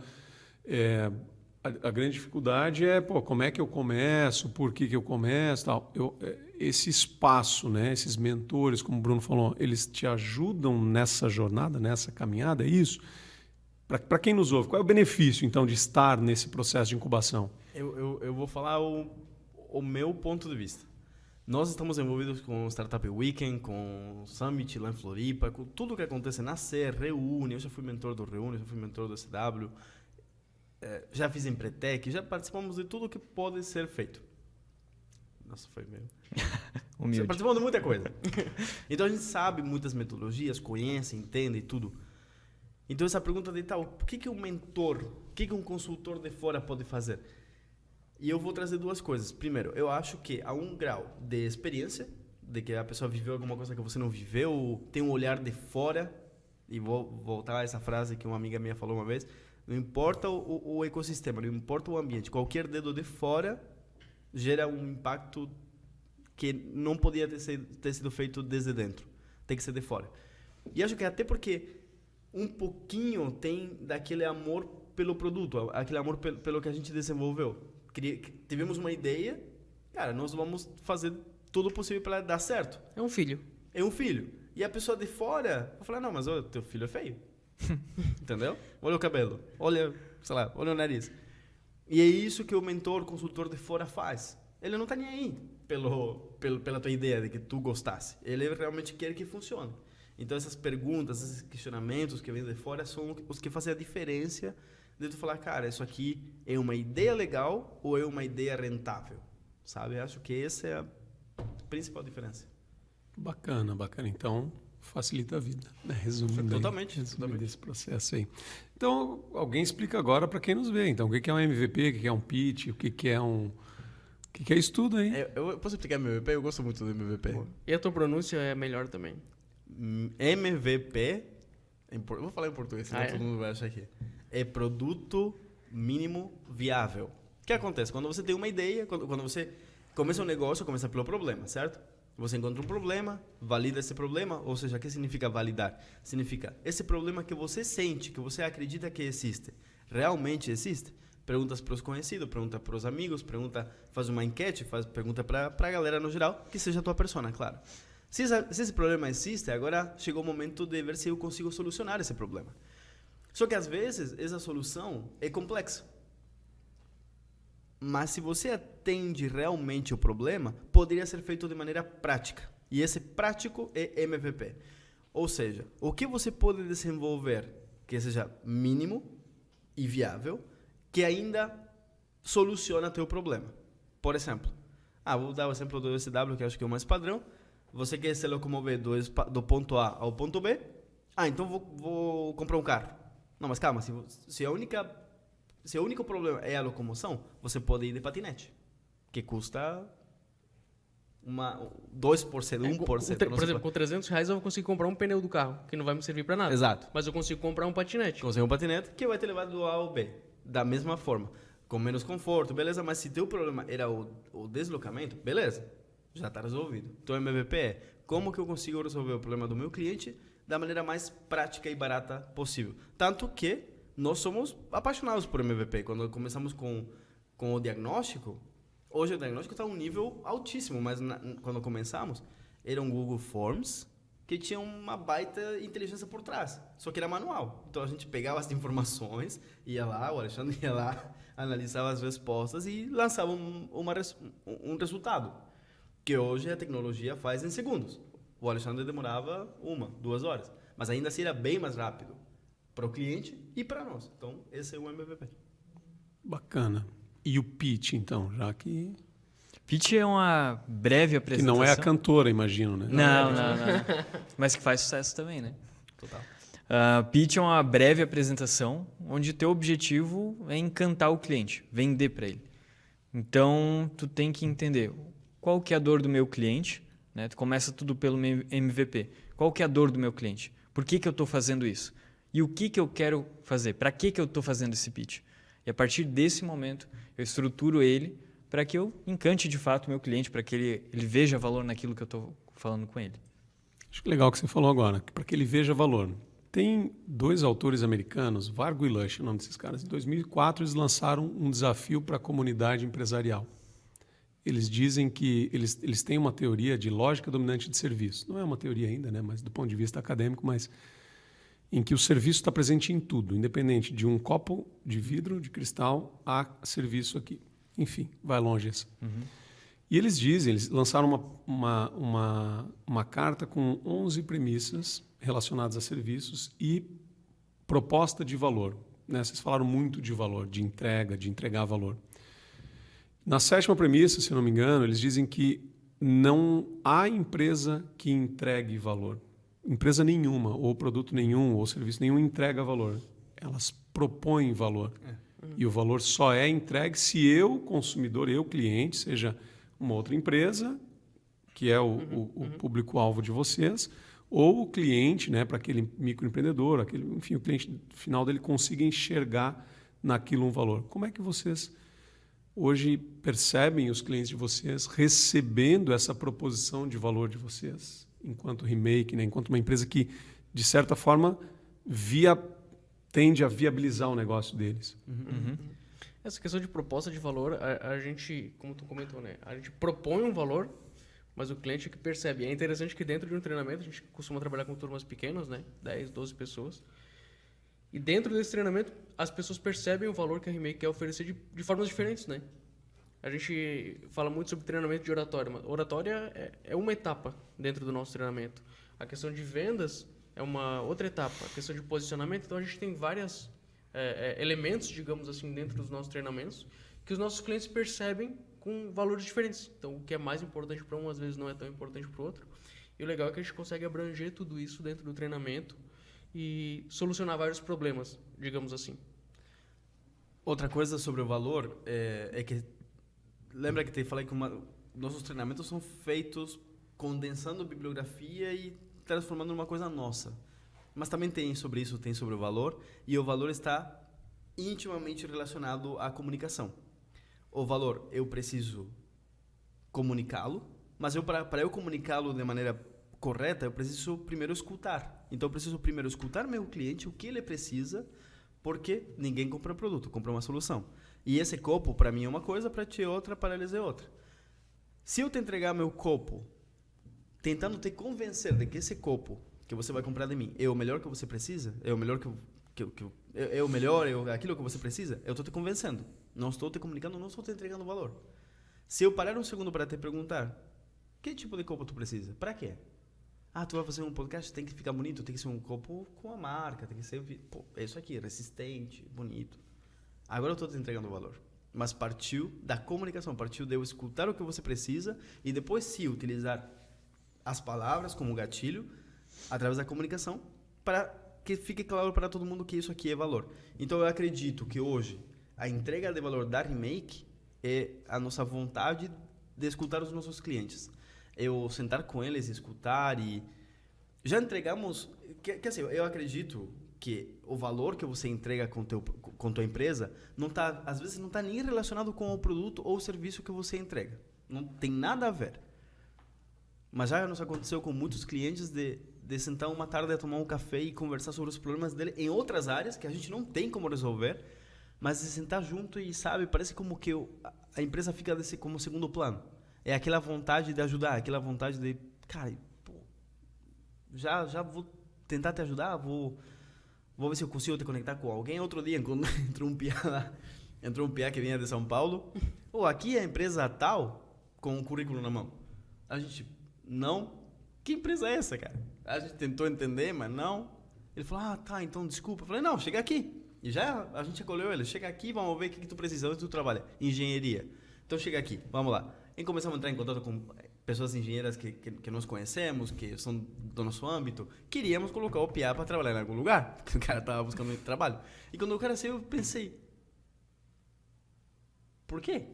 a grande dificuldade é, pô, como é que eu começo, por que eu começo, tal. Esse espaço, né, esses mentores, como o Bruno falou, eles te ajudam nessa jornada, nessa caminhada, é isso? Para quem nos ouve, qual é o benefício, então, de estar nesse processo de incubação? Eu vou falar o meu ponto de vista. Nós estamos envolvidos com o Startup Weekend, com o Summit lá em Floripa, com tudo que acontece na CER, Reúne. Eu já fui mentor do Reúne, já fui mentor do SW, já fiz Empretec, já participamos de tudo que pode ser feito. Nossa, foi meio... Humilde. Já participamos de muita coisa. Então a gente sabe muitas metodologias, conhece, entende e tudo. Então essa pergunta de tal, o que um mentor, o que um consultor de fora pode fazer? E eu vou trazer duas coisas. Primeiro, eu acho que há um grau de experiência, de que a pessoa viveu alguma coisa que você não viveu, tem um olhar de fora, e vou voltar a essa frase que uma amiga minha falou uma vez, não importa o ecossistema, não importa o ambiente, qualquer dedo de fora gera um impacto que não podia ter sido feito desde dentro, tem que ser de fora. E acho que até porque um pouquinho tem daquele amor pelo produto, aquele amor pelo que a gente desenvolveu. Tivemos uma ideia, cara, nós vamos fazer tudo possível para dar certo. É um filho. É um filho. E a pessoa de fora vai falar, não, mas o teu filho é feio. Entendeu? Olha o cabelo, olha, sei lá, olha o nariz. E é isso que o mentor, consultor de fora faz. Ele não está nem aí pela tua ideia de que tu gostasse. Ele realmente quer que funcione. Então essas perguntas, esses questionamentos que vêm de fora são os que fazem a diferença de tu falar, cara, isso aqui é uma ideia legal ou é uma ideia rentável? Sabe? Eu acho que essa é a principal diferença. Bacana, bacana. Então, facilita a vida, né? Resumindo Totalmente. esse processo aí. Então, alguém explica agora para quem nos vê. Então, o que é um MVP, o que é um pitch, o que é um... O que é isso tudo aí? Eu posso explicar MVP? Eu gosto muito do MVP. E a tua pronúncia é melhor também. MVP, eu vou falar em português, senão todo mundo vai achar aqui. É produto mínimo viável. O que acontece? Quando você tem uma ideia, quando você começa um negócio, começa pelo problema, certo? Você encontra um problema, valida esse problema, ou seja, o que significa validar? Significa esse problema que você sente, que você acredita que existe, realmente existe? Perguntas para os conhecidos, pergunta para os amigos, faz uma enquete, pergunta para a galera no geral, que seja a tua persona, claro. Se esse problema existe, agora chegou o momento de ver se eu consigo solucionar esse problema. Só que às vezes essa solução é complexa. Mas se você atende realmente o problema, poderia ser feito de maneira prática. E esse prático é MVP. Ou seja, o que você pode desenvolver que seja mínimo e viável, que ainda soluciona teu problema. Por exemplo, vou dar o exemplo do SW, que acho que é o mais padrão. Você quer se locomover do ponto A ao ponto B? Então vou comprar um carro. Não, mas calma, se o único problema é a locomoção, você pode ir de patinete, que custa 2%, 1%. Por exemplo, com R$300 eu vou conseguir comprar um pneu do carro, que não vai me servir para nada. Exato. Mas eu consigo comprar um patinete. Consegue um patinete que vai te levar do A ao B, da mesma forma, com menos conforto, beleza? Mas se teu problema era o deslocamento, beleza, já está resolvido. Então o MVP é como que eu consigo resolver o problema do meu cliente da maneira mais prática e barata possível. Tanto que nós somos apaixonados por MVP. Quando começamos com o diagnóstico, hoje o diagnóstico está a um nível altíssimo, mas quando começamos, era um Google Forms que tinha uma baita inteligência por trás, só que era manual. Então a gente pegava as informações, ia lá, o Alexandre ia lá, analisava as respostas e lançava um resultado, que hoje a tecnologia faz em segundos. O Alexandre demorava 1-2 horas, mas ainda assim era bem mais rápido para o cliente e para nós. Então, esse é o MVP. Bacana. E o pitch, então, já que... Pitch é uma breve Que apresentação. não é a cantora, imagino, né? Não. Mas que faz sucesso também, né? Total. Pitch é uma breve apresentação onde o teu objetivo é encantar o cliente, vender para ele. Então, tu tem que entender qual que é a dor do meu cliente, né? Tu começa tudo pelo MVP. Qual que é a dor do meu cliente? Por que eu estou fazendo isso? E o que eu quero fazer? Para que eu estou fazendo esse pitch? E a partir desse momento, eu estruturo ele para que eu encante de fato o meu cliente, para que ele veja valor naquilo que eu estou falando com ele. Acho que legal o que você falou agora, para que ele veja valor. Tem 2 autores americanos, Vargo e Lush, o nome desses caras. Em 2004, eles lançaram um desafio para a comunidade empresarial. Eles dizem que eles têm uma teoria de lógica dominante de serviço. Não é uma teoria ainda, né? Mas do ponto de vista acadêmico, mas em que o serviço está presente em tudo, independente de um copo de vidro, de cristal, a serviço aqui. Enfim, vai longe essa. E eles lançaram uma carta com 11 premissas relacionadas a serviços e proposta de valor. Né? Vocês falaram muito de valor, de entregar valor. Na 7ª premissa, se eu não me engano, eles dizem que não há empresa que entregue valor. Empresa nenhuma, ou produto nenhum, ou serviço nenhum entrega valor. Elas propõem valor. E o valor só é entregue se eu, consumidor, eu, cliente, seja uma outra empresa, que é o público-alvo de vocês, ou o cliente, né, para aquele microempreendedor, enfim, o cliente final dele consiga enxergar naquilo um valor. Como é que vocês hoje percebem os clientes de vocês recebendo essa proposição de valor de vocês, enquanto remake, né, enquanto uma empresa que, de certa forma, tende a viabilizar o negócio deles? Essa questão de proposta de valor, a gente, como tu comentou, né? A gente propõe um valor, mas o cliente é que percebe. É interessante que dentro de um treinamento, a gente costuma trabalhar com turmas pequenas, né? 10, 12 pessoas. E dentro desse treinamento, as pessoas percebem o valor que a Remake quer oferecer de formas diferentes, né? A gente fala muito sobre treinamento de oratória. Mas oratória é uma etapa dentro do nosso treinamento. A questão de vendas é uma outra etapa. A questão de posicionamento, então a gente tem vários elementos, digamos assim, dentro dos nossos treinamentos que os nossos clientes percebem com valores diferentes. Então, o que é mais importante para um, às vezes, não é tão importante para o outro. E o legal é que a gente consegue abranger tudo isso dentro do treinamento e solucionar vários problemas, digamos assim. Outra coisa sobre o valor é que... Lembra que te falei que nossos treinamentos são feitos condensando bibliografia e transformando numa coisa nossa. Mas também tem sobre isso, tem sobre o valor, e o valor está intimamente relacionado à comunicação. O valor, eu preciso comunicá-lo, mas para eu comunicá-lo de maneira correta, eu preciso primeiro escutar. Então, eu preciso primeiro escutar meu cliente, o que ele precisa, porque ninguém compra produto, compra uma solução. E esse copo, para mim, é uma coisa, para ti é outra, para eles é outra. Se eu te entregar meu copo, tentando te convencer de que esse copo que você vai comprar de mim é o melhor que você precisa, é o melhor aquilo que você precisa, eu estou te convencendo. Não estou te comunicando, não estou te entregando valor. Se eu parar um segundo para te perguntar, que tipo de copo tu precisa? Para quê? Tu vai fazer um podcast, tem que ficar bonito, tem que ser um copo com a marca, tem que ser... Pô, é isso aqui, resistente, bonito. Agora eu estou te entregando valor. Mas partiu da comunicação, partiu de eu escutar o que você precisa e depois sim utilizar as palavras como gatilho através da comunicação para que fique claro para todo mundo que isso aqui é valor. Então eu acredito que hoje a entrega de valor da Remake é a nossa vontade de escutar os nossos clientes. Eu sentar com eles, escutar e... Já entregamos... assim, eu acredito que o valor que você entrega com tua empresa, às vezes não está nem relacionado com o produto ou o serviço que você entrega. Não tem nada a ver. Mas já nos aconteceu com muitos clientes de sentar uma tarde a tomar um café e conversar sobre os problemas dele em outras áreas que a gente não tem como resolver, mas de sentar junto e, sabe, parece como que a empresa fica como segundo plano. É aquela vontade de ajudar, aquela vontade de, cara, pô, já vou tentar te ajudar, vou ver se eu consigo te conectar com alguém. Outro dia, quando entrou um piá que vinha de São Paulo, aqui é a empresa tal, com um currículo na mão. A gente, não, que empresa é essa, cara? A gente tentou entender, mas não. Ele falou, tá, então desculpa. Eu falei, não, chega aqui. E já a gente acolheu ele, chega aqui, vamos ver o que tu precisa, onde tu trabalha. Engenharia. Então chega aqui, vamos lá. E começamos a entrar em contato com pessoas engenheiras que nós conhecemos, que são do nosso âmbito. Queríamos colocar o PIA para trabalhar em algum lugar, porque o cara estava buscando trabalho. E quando o cara saiu, eu pensei, por quê?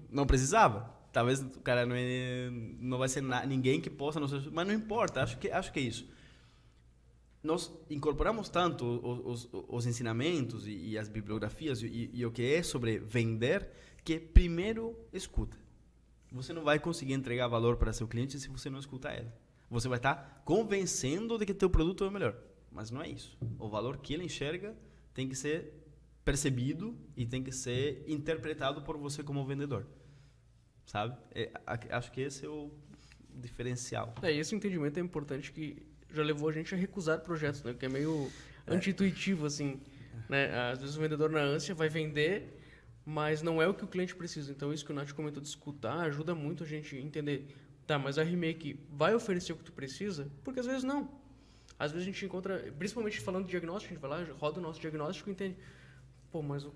Não precisava. Talvez o cara não vai ser ninguém que possa, mas não importa, acho que é isso. Nós incorporamos tanto os ensinamentos e as bibliografias e o que é sobre vender, que primeiro escuta. Você não vai conseguir entregar valor para seu cliente se você não escutar ele. Você vai estar convencendo de que teu produto é o melhor. mas não é isso. O valor que ele enxerga tem que ser percebido e tem que ser interpretado por você como vendedor, sabe? Acho que esse é o diferencial. Esse entendimento é importante, que já levou a gente a recusar projetos, né? Que é meio anti-intuitivo, assim, né? Às vezes o vendedor na ânsia vai vender, mas não é o que o cliente precisa. Então, isso que o Nath comentou de escutar ajuda muito a gente a entender. Tá, mas a Remake vai oferecer o que tu precisa? Porque às vezes não. Às vezes a gente encontra, principalmente falando de diagnóstico, a gente vai lá, roda o nosso diagnóstico e entende. Pô, mas o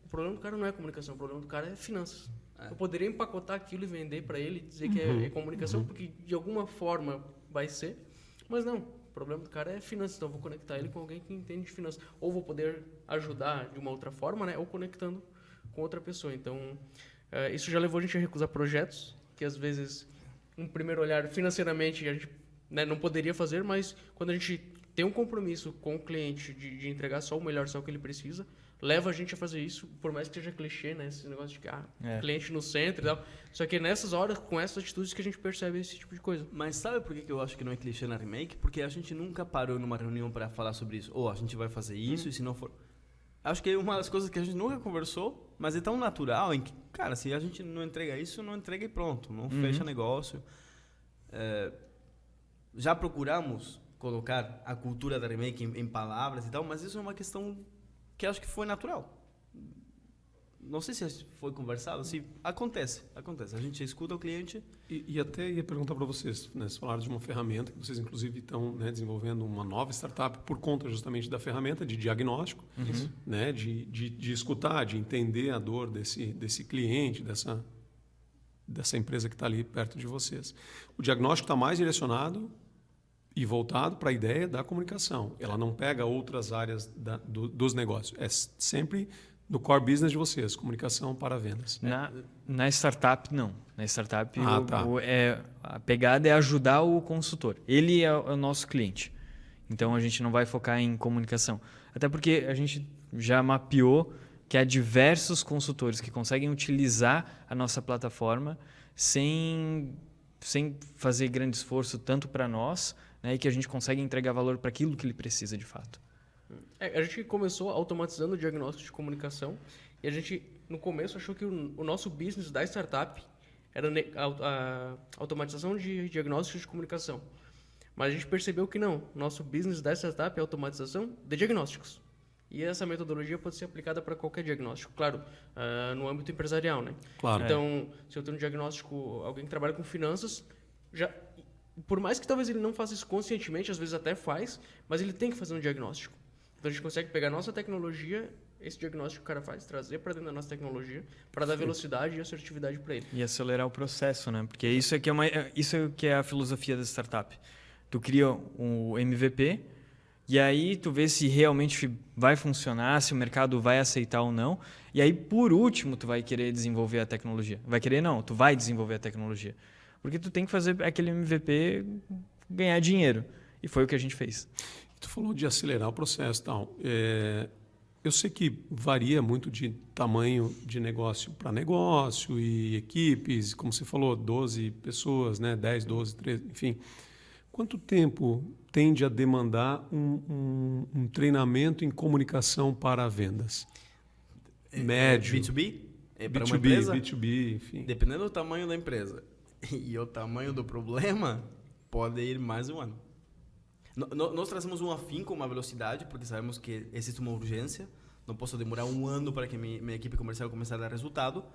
problema do cara não é comunicação, o problema do cara é finanças. Eu poderia empacotar aquilo e vender para ele, dizer que é comunicação, porque de alguma forma vai ser, mas não. O problema do cara é finanças, então eu vou conectar ele com alguém que entende de finanças. Ou vou poder ajudar de uma outra forma, né? Ou conectando com outra pessoa. Então, isso já levou a gente a recusar projetos que às vezes, um primeiro olhar, financeiramente, a gente, né, não poderia fazer, mas quando a gente tem um compromisso com o cliente de entregar só o melhor, só o que ele precisa, leva a gente a fazer isso, por mais que seja clichê, né? Esse negócio de que, cliente no centro e tal. Só que é nessas horas, com essas atitudes, que a gente percebe esse tipo de coisa. Mas sabe por que eu acho que não é clichê na Remake? Porque a gente nunca parou numa reunião para falar sobre isso. Ou a gente vai fazer isso, e se não for... Acho que é uma das coisas que a gente nunca conversou, mas é tão natural em que, cara, se a gente não entrega isso, não entrega e pronto. Não fecha negócio. Já procuramos colocar a cultura da Remake em palavras e tal, mas isso é uma questão que acho que foi natural. Não sei se foi conversado, se acontece. A gente escuta o cliente. E até ia perguntar para vocês, né? Vocês falaram de uma ferramenta que vocês, inclusive, estão, né, desenvolvendo uma nova startup por conta justamente da ferramenta de diagnóstico, né? De escutar, de entender a dor desse cliente, dessa empresa que está ali perto de vocês. O diagnóstico está mais direcionado e voltado para a ideia da comunicação. Ela não pega outras áreas dos negócios. É sempre no core business de vocês, comunicação para vendas. Na startup, não. Na startup, a pegada é ajudar o consultor. Ele é o nosso cliente. Então, a gente não vai focar em comunicação. Até porque a gente já mapeou que há diversos consultores que conseguem utilizar a nossa plataforma sem fazer grande esforço tanto para nós, né, e que a gente consegue entregar valor para aquilo que ele precisa de fato. A gente começou automatizando o diagnóstico de comunicação e a gente, no começo, achou que o nosso business da startup era a automatização de diagnósticos de comunicação. Mas a gente percebeu que não. Nosso business da startup é a automatização de diagnósticos. E essa metodologia pode ser aplicada para qualquer diagnóstico, claro, no âmbito empresarial, né? Claro. Então, se eu tenho um diagnóstico, alguém que trabalha com finanças, por mais que talvez ele não faça isso conscientemente, às vezes até faz, mas ele tem que fazer um diagnóstico. Então, a gente consegue pegar a nossa tecnologia, esse diagnóstico que o cara faz, trazer para dentro da nossa tecnologia, para dar velocidade e assertividade para ele. E acelerar o processo, né? Porque isso é que é a filosofia da startup. Tu cria um MVP e aí tu vê se realmente vai funcionar, se o mercado vai aceitar ou não. E aí, por último, tu vai querer desenvolver a tecnologia. Vai querer não, tu vai desenvolver a tecnologia. Porque tu tem que fazer aquele MVP ganhar dinheiro. E foi o que a gente fez. Tu falou de acelerar o processo e tal. Eu sei que varia muito de tamanho de negócio para negócio e equipes, como você falou, 12 pessoas, né? 10, 12, 13, enfim. Quanto tempo tende a demandar um treinamento em comunicação para vendas? Médio. B2B? Para B2B, uma empresa? B2B, enfim. Dependendo do tamanho da empresa e o tamanho do problema, pode ir mais um ano. Nós trazemos um afinco, uma velocidade, porque sabemos que existe uma urgência. Não posso demorar um ano para que minha equipe comercial comece a dar resultado.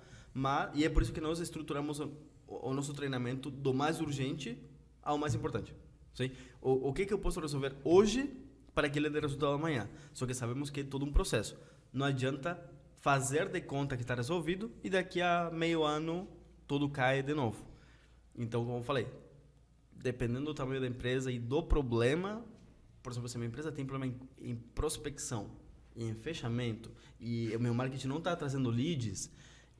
E é por isso que nós estruturamos o nosso treinamento do mais urgente ao mais importante. Sim? O que eu posso resolver hoje para que ele dê resultado amanhã? Só que sabemos que é todo um processo. Não adianta fazer de conta que está resolvido e daqui a meio ano tudo cai de novo. Então, como eu falei, dependendo do tamanho da empresa e do problema, por exemplo, se a minha empresa tem problema em prospecção, em fechamento, e o meu marketing não está trazendo leads,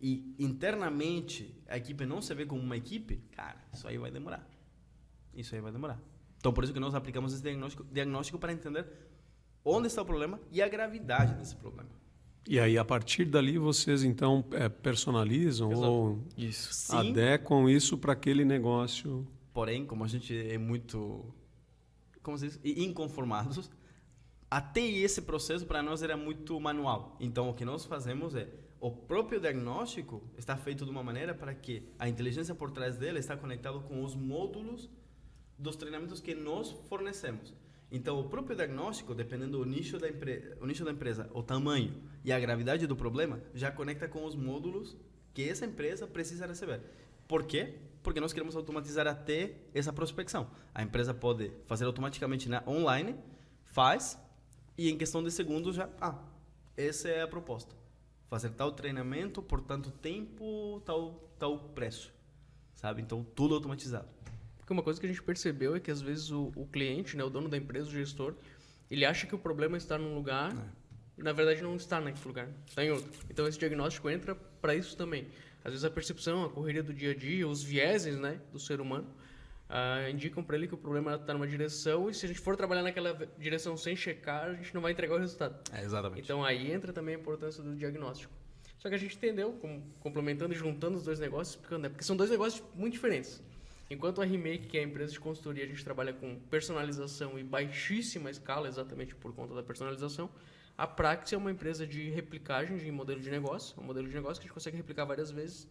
e internamente a equipe não se vê como uma equipe, cara, isso aí vai demorar. Então, por isso que nós aplicamos esse diagnóstico para entender onde está o problema e a gravidade desse problema. E aí, a partir dali, vocês, então, personalizam ou adequam isso para aquele negócio. Porém, como a gente é muito, como se diz, inconformados, até esse processo para nós era muito manual. Então, o que nós fazemos é, o próprio diagnóstico está feito de uma maneira para que a inteligência por trás dele está conectado com os módulos dos treinamentos que nós fornecemos. Então, o próprio diagnóstico, dependendo do nicho da empresa, o tamanho e a gravidade do problema, já conecta com os módulos que essa empresa precisa receber. Por quê? Porque nós queremos automatizar até essa prospecção. A empresa pode fazer automaticamente online, faz, e em questão de segundos já, essa é a proposta. Fazer tal treinamento por tanto tempo, tal preço. Sabe? Então, tudo automatizado. Porque uma coisa que a gente percebeu é que às vezes o cliente, né, o dono da empresa, o gestor, ele acha que o problema está num lugar e na verdade não está naquele lugar, está em outro. Então esse diagnóstico entra para isso também. Às vezes a percepção, a correria do dia a dia, os vieses, né, do ser humano, indicam para ele que o problema está numa direção e se a gente for trabalhar naquela direção sem checar, a gente não vai entregar o resultado. Exatamente. Então aí entra também a importância do diagnóstico. Só que a gente entendeu, complementando e juntando os dois negócios, explicando, porque são dois negócios muito diferentes. Enquanto a Remake, que é a empresa de consultoria, a gente trabalha com personalização e baixíssima escala, exatamente por conta da personalização, a Praxis é uma empresa de replicagem de modelo de negócio, um modelo de negócio que a gente consegue replicar várias vezes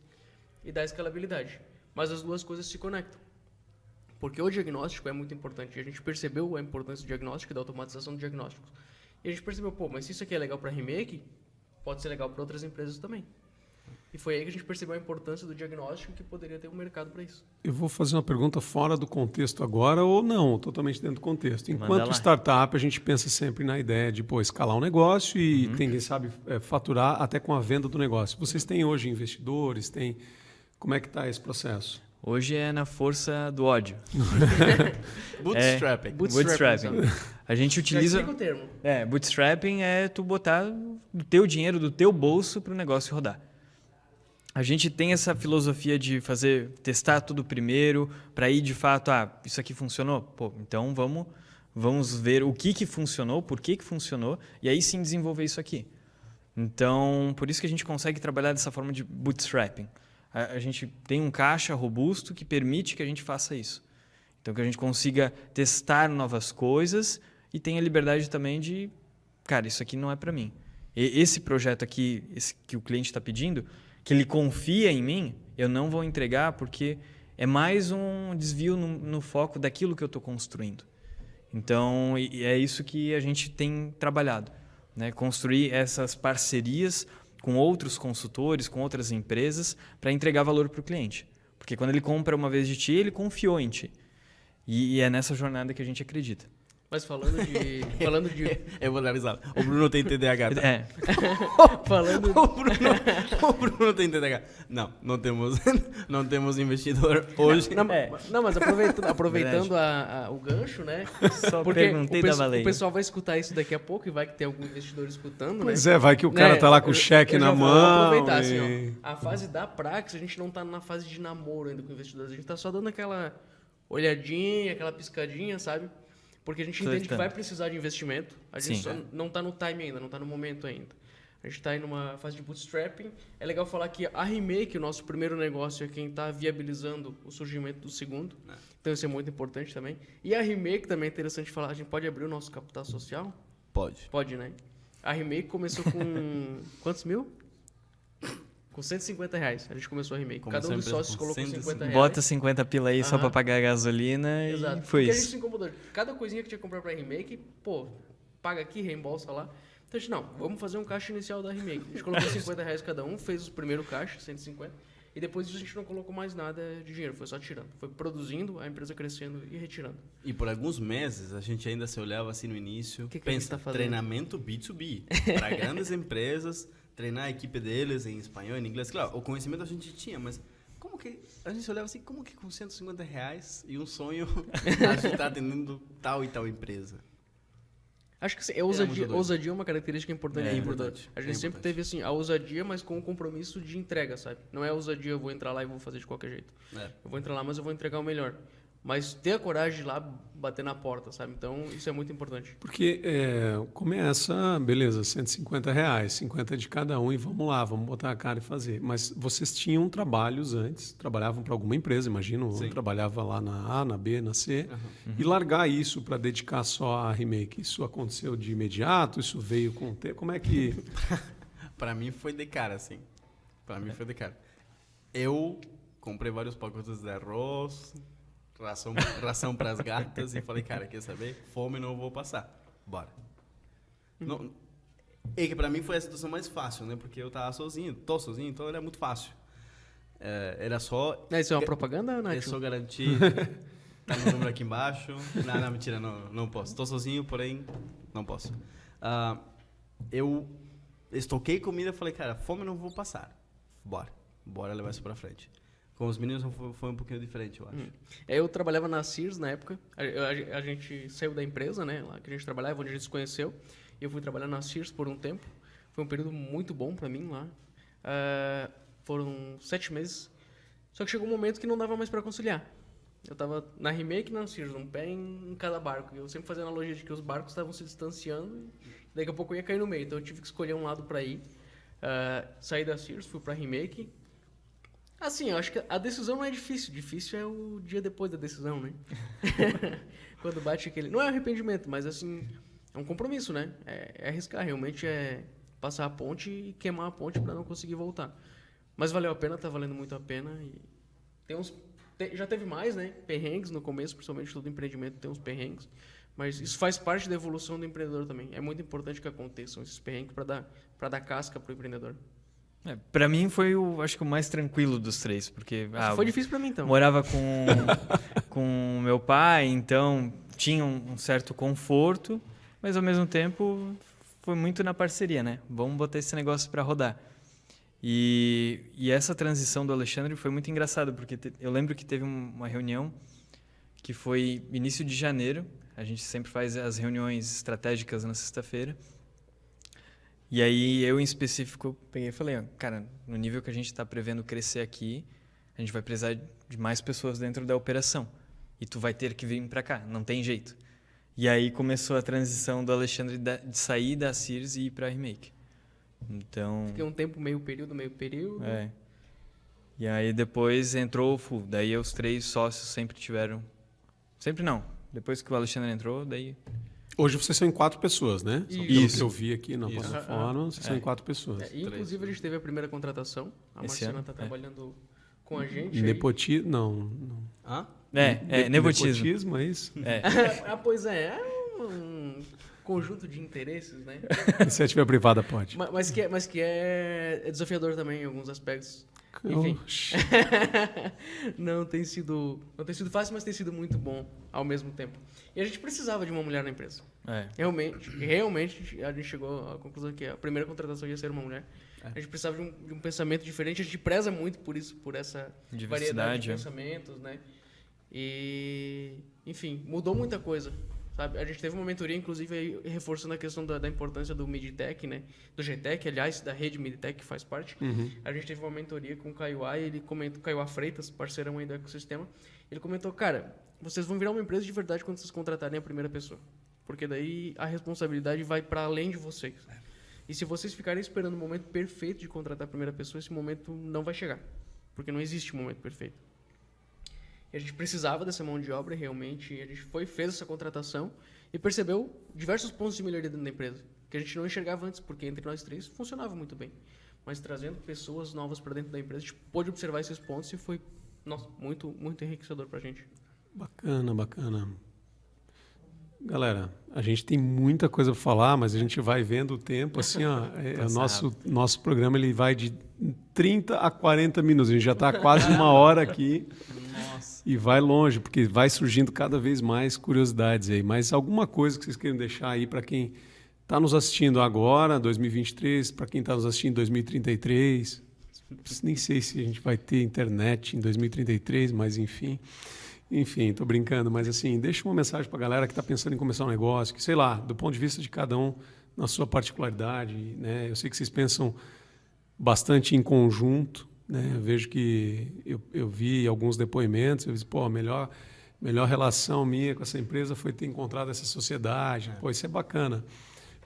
e dar escalabilidade. Mas as duas coisas se conectam. Porque o diagnóstico é muito importante. E a gente percebeu a importância do diagnóstico e da automatização do diagnóstico. E a gente percebeu, mas se isso aqui é legal para a Remake, pode ser legal para outras empresas também. E foi aí que a gente percebeu a importância do diagnóstico, que poderia ter um mercado para isso. Eu vou fazer uma pergunta fora do contexto agora ou não, totalmente dentro do contexto. Enquanto startup, a gente pensa sempre na ideia de escalar um negócio e quem sabe faturar até com a venda do negócio. Vocês têm hoje investidores? Como é que está esse processo? Hoje é na força do ódio. Bootstrapping. Bootstrapping. A gente utiliza... Já explica o termo. Bootstrapping é tu botar o teu dinheiro do teu bolso para o negócio rodar. A gente tem essa filosofia de testar tudo primeiro, para ir de fato, isso aqui funcionou? Então vamos ver o que funcionou, por que funcionou, e aí sim desenvolver isso aqui. Então, por isso que a gente consegue trabalhar dessa forma de bootstrapping. A gente tem um caixa robusto que permite que a gente faça isso. Então, que a gente consiga testar novas coisas e tenha liberdade também de, isso aqui não é para mim. E esse projeto aqui, esse que o cliente está pedindo, que ele confia em mim, eu não vou entregar porque é mais um desvio no foco daquilo que eu estou construindo. Então, é isso que a gente tem trabalhado, né? Construir essas parcerias com outros consultores, com outras empresas, para entregar valor para o cliente. Porque quando ele compra uma vez de ti, ele confiou em ti. E é nessa jornada que a gente acredita. Mas falando de... Eu vou dar risada. O Bruno tem TDAH. Tá? Falando... O Bruno tem TDAH. Não temos investidor hoje. Não, mas aproveitando o gancho, né? Só perguntei da baleia. O pessoal vai escutar isso daqui a pouco e vai ter algum investidor escutando, Pois né? vai que o cara tá lá com o cheque na mão. Vou aproveitar, assim, a fase da Praxis, a gente não tá na fase de namoro ainda com investidores. A gente tá só dando aquela olhadinha, aquela piscadinha, sabe? Porque a gente entende que vai precisar de investimento. A gente só não está no time ainda, não está no momento ainda. A gente está em uma fase de bootstrapping. É legal falar que a Remake, o nosso primeiro negócio, é quem está viabilizando o surgimento do segundo. Então isso é muito importante também. E a Remake também é interessante falar. A gente pode abrir o nosso capital social? Pode. Pode, né? A Remake começou com quantos mil? Com R$150. A gente começou a Remake. Cada um dos sócios colocou R$50. Bota 50 pila aí só para pagar a gasolina. Exato. E foi porque isso. A gente se incomodou. Cada coisinha que tinha que comprar pra Remake, paga aqui, reembolsa lá. Então a gente, vamos fazer um caixa inicial da Remake. A gente colocou R$50 cada um, fez o primeiro caixa, 150. E depois disso a gente não colocou mais nada de dinheiro, foi só tirando. Foi produzindo, a empresa crescendo e retirando. E por alguns meses a gente ainda se olhava assim no início, pensa, treinamento B2B, para grandes empresas, treinar a equipe deles em espanhol, em inglês. Claro, o conhecimento a gente tinha, mas como que a gente olhava assim, como que com R$150 e um sonho a gente está atendendo tal e tal empresa? Acho que ousadia é uma característica importante. A gente sempre teve assim, a ousadia, mas com o compromisso de entrega, sabe? Não é ousadia, eu vou entrar lá e vou fazer de qualquer jeito. Eu vou entrar lá, mas eu vou entregar o melhor. mas ter a coragem de ir lá bater na porta, sabe? Então, isso é muito importante. Porque começa, beleza, R$ 150, 50 de cada um e vamos lá, vamos botar a cara e fazer. Mas vocês tinham trabalhos antes, trabalhavam para alguma empresa, imagino, Sim. trabalhava lá na A, na B, na C, Uhum. e largar isso para dedicar só a remake. Isso aconteceu de imediato? Isso veio com o tempo? Como é que... Pra mim foi de cara, assim. Pra mim foi de cara. Eu comprei vários pacotes de arroz, ração para as gatas e falei, cara, quer saber? Fome não vou passar. Bora. Não, é que pra mim foi a situação mais fácil, né? Porque eu tava sozinho, tô sozinho, então era muito fácil. Era só... Isso é uma propaganda, Nath? É só garantir. Tá no número aqui embaixo. Não, mentira, não posso. Tô sozinho, porém, não posso. Eu estoquei comida e falei, cara, fome não vou passar. Bora levar isso pra frente. Com os meninos foi um pouquinho diferente, eu acho. Eu trabalhava na Sears na época. A gente saiu da empresa, né? Lá que a gente trabalhava, onde a gente se conheceu. E eu fui trabalhar na Sears por um tempo. Foi um período muito bom para mim lá. Foram 7 meses. Só que chegou um momento que não dava mais para conciliar. Eu estava na Remake e na Sears, um pé em cada barco. E eu sempre fazia a analogia de que os barcos estavam se distanciando. E daqui a pouco eu ia cair no meio. Então eu tive que escolher um lado para ir. Saí da Sears, fui para Remake. Assim, eu acho que a decisão não é difícil. Difícil é o dia depois da decisão, né? Quando bate aquele... Não é arrependimento, mas assim... É um compromisso, né? É arriscar. Realmente é passar a ponte e queimar a ponte para não conseguir voltar. Mas valeu a pena, tá valendo muito a pena. E já teve mais, né? Perrengues no começo, principalmente todo empreendimento tem uns perrengues. Mas isso faz parte da evolução do empreendedor também. É muito importante que aconteçam esses perrengues para dar casca para o empreendedor. Para mim foi acho que o mais tranquilo dos três, porque Foi difícil para mim então. Morava com meu pai, então tinha um certo conforto, mas ao mesmo tempo foi muito na parceria, né? Vamos botar esse negócio para rodar. E essa transição do Alexandre foi muito engraçada, porque eu lembro que teve uma reunião que foi início de janeiro. A gente sempre faz as reuniões estratégicas na sexta-feira. E aí, eu em específico, peguei e falei, cara, no nível que a gente está prevendo crescer aqui, a gente vai precisar de mais pessoas dentro da operação. E tu vai ter que vir para cá, não tem jeito. E aí começou a transição do Alexandre de sair da Sears e ir para a Remake. Então... Fiquei um tempo, meio período. E aí depois entrou o Full. Daí os 3 sócios sempre tiveram... Sempre não. Depois que o Alexandre entrou, daí... Hoje vocês são em 4 pessoas, né? Isso. Pelo que eu vi aqui na Isso. plataforma, vocês são em 4 pessoas. Inclusive, a gente teve a primeira contratação. A Esse Marciana ano? está trabalhando com a gente. aí. Nepotismo? Não. Hã? Nepotismo. Nepotismo, é isso? Pois é um conjunto de interesses, né? Iniciativa privada pode. Mas que é desafiador também em alguns aspectos. Enfim. Oxi. Não tem sido fácil, mas tem sido muito bom ao mesmo tempo. E a gente precisava de uma mulher na empresa. Realmente, a gente chegou à conclusão que a primeira contratação ia ser uma mulher. A gente precisava de um pensamento diferente. A gente preza muito por isso, por essa variedade de pensamentos, né? E, enfim, mudou muita coisa. Sabe? A gente teve uma mentoria, inclusive, aí, reforçando a questão da importância do Midtech, né? Do GTech, aliás, da rede Midtech, que faz parte. A gente teve uma mentoria com o Kaiowá, e ele comentou, Kaiowá Freitas, parceirão aí do ecossistema, ele comentou, cara, vocês vão virar uma empresa de verdade quando vocês contratarem a primeira pessoa. Porque daí a responsabilidade vai para além de vocês. E se vocês ficarem esperando o momento perfeito de contratar a primeira pessoa, esse momento não vai chegar. Porque não existe um momento perfeito. E a gente precisava dessa mão de obra, realmente. E a gente fez essa contratação e percebeu diversos pontos de melhoria dentro da empresa, que a gente não enxergava antes, porque entre nós 3 funcionava muito bem. Mas trazendo pessoas novas para dentro da empresa, a gente pôde observar esses pontos e foi muito, muito enriquecedor para a gente. Bacana. Galera, a gente tem muita coisa para falar, mas a gente vai vendo o tempo, assim, ó, nosso programa ele vai de 30 a 40 minutos, a gente já está quase 1 hora aqui. Nossa. E vai longe, porque vai surgindo cada vez mais curiosidades aí. Mas alguma coisa que vocês queiram deixar aí para quem está nos assistindo agora, 2023, para quem está nos assistindo em 2033, nem sei se a gente vai ter internet em 2033, mas enfim... Enfim, estou brincando, mas assim, deixa uma mensagem para a galera que está pensando em começar um negócio, que sei lá, do ponto de vista de cada um, na sua particularidade, né? Eu sei que vocês pensam bastante em conjunto, né? Eu vejo que eu vi alguns depoimentos, eu disse, melhor melhor relação minha com essa empresa foi ter encontrado essa sociedade. Pô, isso é bacana.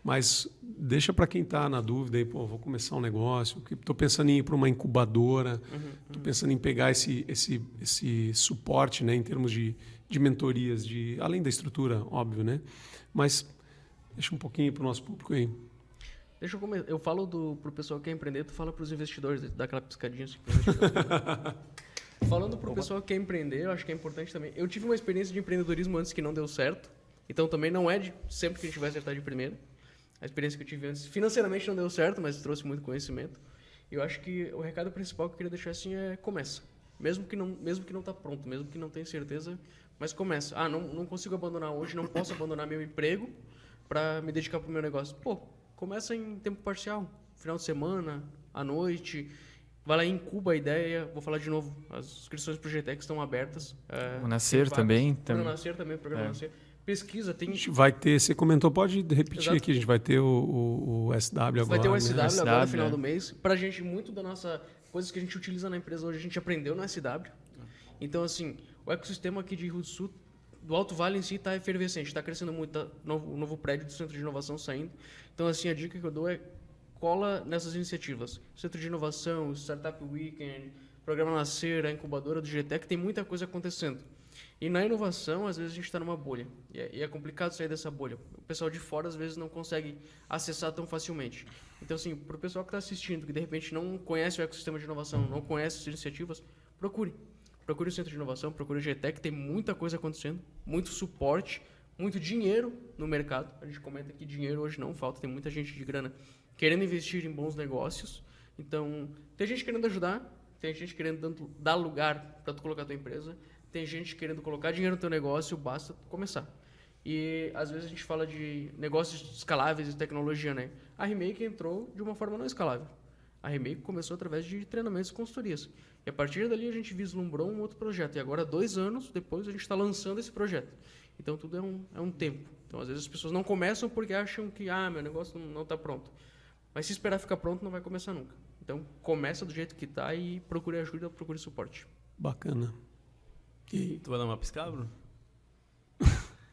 Mas deixa para quem está na dúvida aí, pô, vou começar um negócio, estou pensando em ir para uma incubadora, estou pensando em pegar esse suporte, né, em termos de mentorias, além da estrutura, óbvio, né? Mas deixa um pouquinho para o nosso público aí. Deixa eu começar. Eu falo pro pessoal que quer empreender, tu fala para os investidores, dá aquela piscadinha assim pro investidor. Falando pro pessoal que quer empreender, eu acho que é importante também. Eu tive uma experiência de empreendedorismo antes que não deu certo, então também não é sempre que a gente vai acertar de primeira. A experiência que eu tive antes, financeiramente não deu certo, mas trouxe muito conhecimento. E eu acho que o recado principal que eu queria deixar assim é começa. Mesmo que não tá pronto, mesmo que não tenha certeza, mas começa. Ah, não consigo abandonar hoje, não posso abandonar meu emprego para me dedicar pro meu negócio. Pô, começa em tempo parcial, final de semana, à noite. Vai lá e incuba a ideia. Vou falar de novo, as inscrições para o GTEC estão abertas. O Nascer também. Programa Nascer também, programa Nascer. Pesquisa, tem... A gente vai ter, você comentou, pode repetir. Exato. Aqui, a gente vai ter o SW agora. Vai ter o SW, né? Agora no final do mês. Pra gente, muito da nossa... Coisas que a gente utiliza na empresa hoje, a gente aprendeu no SW. Então, assim, o ecossistema aqui de Rio do Sul, do Alto Vale em si, está efervescente, está crescendo muito, tá novo prédio do Centro de Inovação saindo. Então, assim, a dica que eu dou é cola nessas iniciativas. Centro de Inovação, Startup Weekend, Programa Nascer, a incubadora do GTEC, tem muita coisa acontecendo. E na inovação, às vezes, a gente está numa bolha. E é complicado sair dessa bolha. O pessoal de fora, às vezes, não consegue acessar tão facilmente. Então, assim, para o pessoal que está assistindo, que de repente não conhece o ecossistema de inovação, não conhece as iniciativas, procure. Procure o Centro de Inovação, procure o GTEC, tem muita coisa acontecendo, muito suporte, muito dinheiro no mercado. A gente comenta que dinheiro hoje não falta, tem muita gente de grana querendo investir em bons negócios. Então, tem gente querendo ajudar, tem gente querendo dar lugar para tu colocar a tua empresa, tem gente querendo colocar dinheiro no teu negócio, basta começar. E às vezes a gente fala de negócios escaláveis e tecnologia, né? A Remake entrou de uma forma não escalável. A Remake começou através de treinamentos e consultorias. E a partir dali a gente vislumbrou um outro projeto. E agora, 2 anos depois, a gente está lançando esse projeto. Então, tudo é um tempo. Então, às vezes as pessoas não começam porque acham que meu negócio não está pronto. Mas se esperar ficar pronto, não vai começar nunca. Então, começa do jeito que está e procure ajuda, procure suporte. Bacana. E tu vai dar uma piscada, Bruno?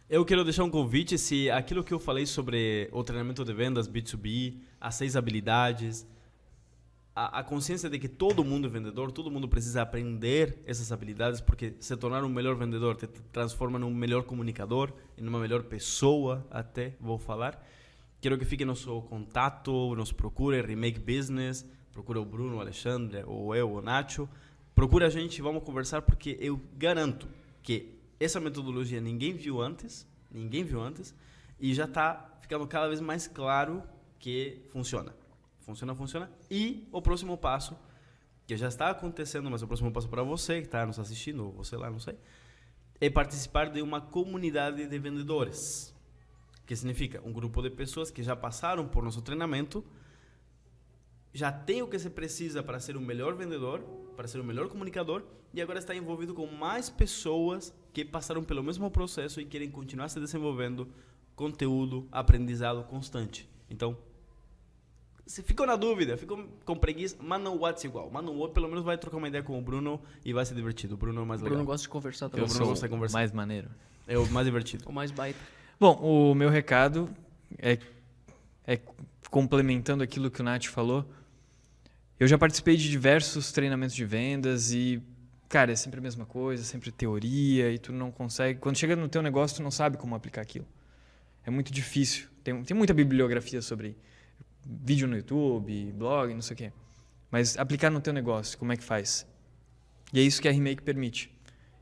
Eu quero deixar um convite, se aquilo que eu falei sobre o treinamento de vendas B2B, as 6 habilidades, a consciência de que todo mundo é vendedor, todo mundo precisa aprender essas habilidades, porque se tornar um melhor vendedor te transforma num melhor comunicador, em uma melhor pessoa até, vou falar. Quero que fique nosso contato, nos procure, Remake Business, procure o Bruno, o Alexandre, ou eu, o Nacho. Procure a gente, vamos conversar, porque eu garanto que essa metodologia ninguém viu antes, e já está ficando cada vez mais claro que funciona. Funciona. E o próximo passo, que já está acontecendo, mas o próximo passo para você que está nos assistindo, ou você lá, não sei, é participar de uma comunidade de vendedores. Que significa um grupo de pessoas que já passaram por nosso treinamento, já tem o que se precisa para ser um melhor vendedor, para ser um melhor comunicador, e agora está envolvido com mais pessoas que passaram pelo mesmo processo e querem continuar se desenvolvendo, conteúdo, aprendizado constante. Então, se ficou na dúvida, ficou com preguiça, manda um WhatsApp igual. Manda um outro, pelo menos vai trocar uma ideia com o Bruno e vai ser divertido. O Bruno é o mais legal. O Bruno gosta de conversar também. O Bruno gosta de conversar. Mais maneiro. É o mais divertido. O mais baita. Bom, o meu recado é complementando aquilo que o Nath falou. Eu já participei de diversos treinamentos de vendas e, cara, é sempre a mesma coisa, sempre teoria e tu não consegue... Quando chega no teu negócio, tu não sabe como aplicar aquilo. É muito difícil. Tem muita bibliografia sobre vídeo no YouTube, blog, não sei o quê. Mas aplicar no teu negócio, como é que faz? E é isso que a Remake permite.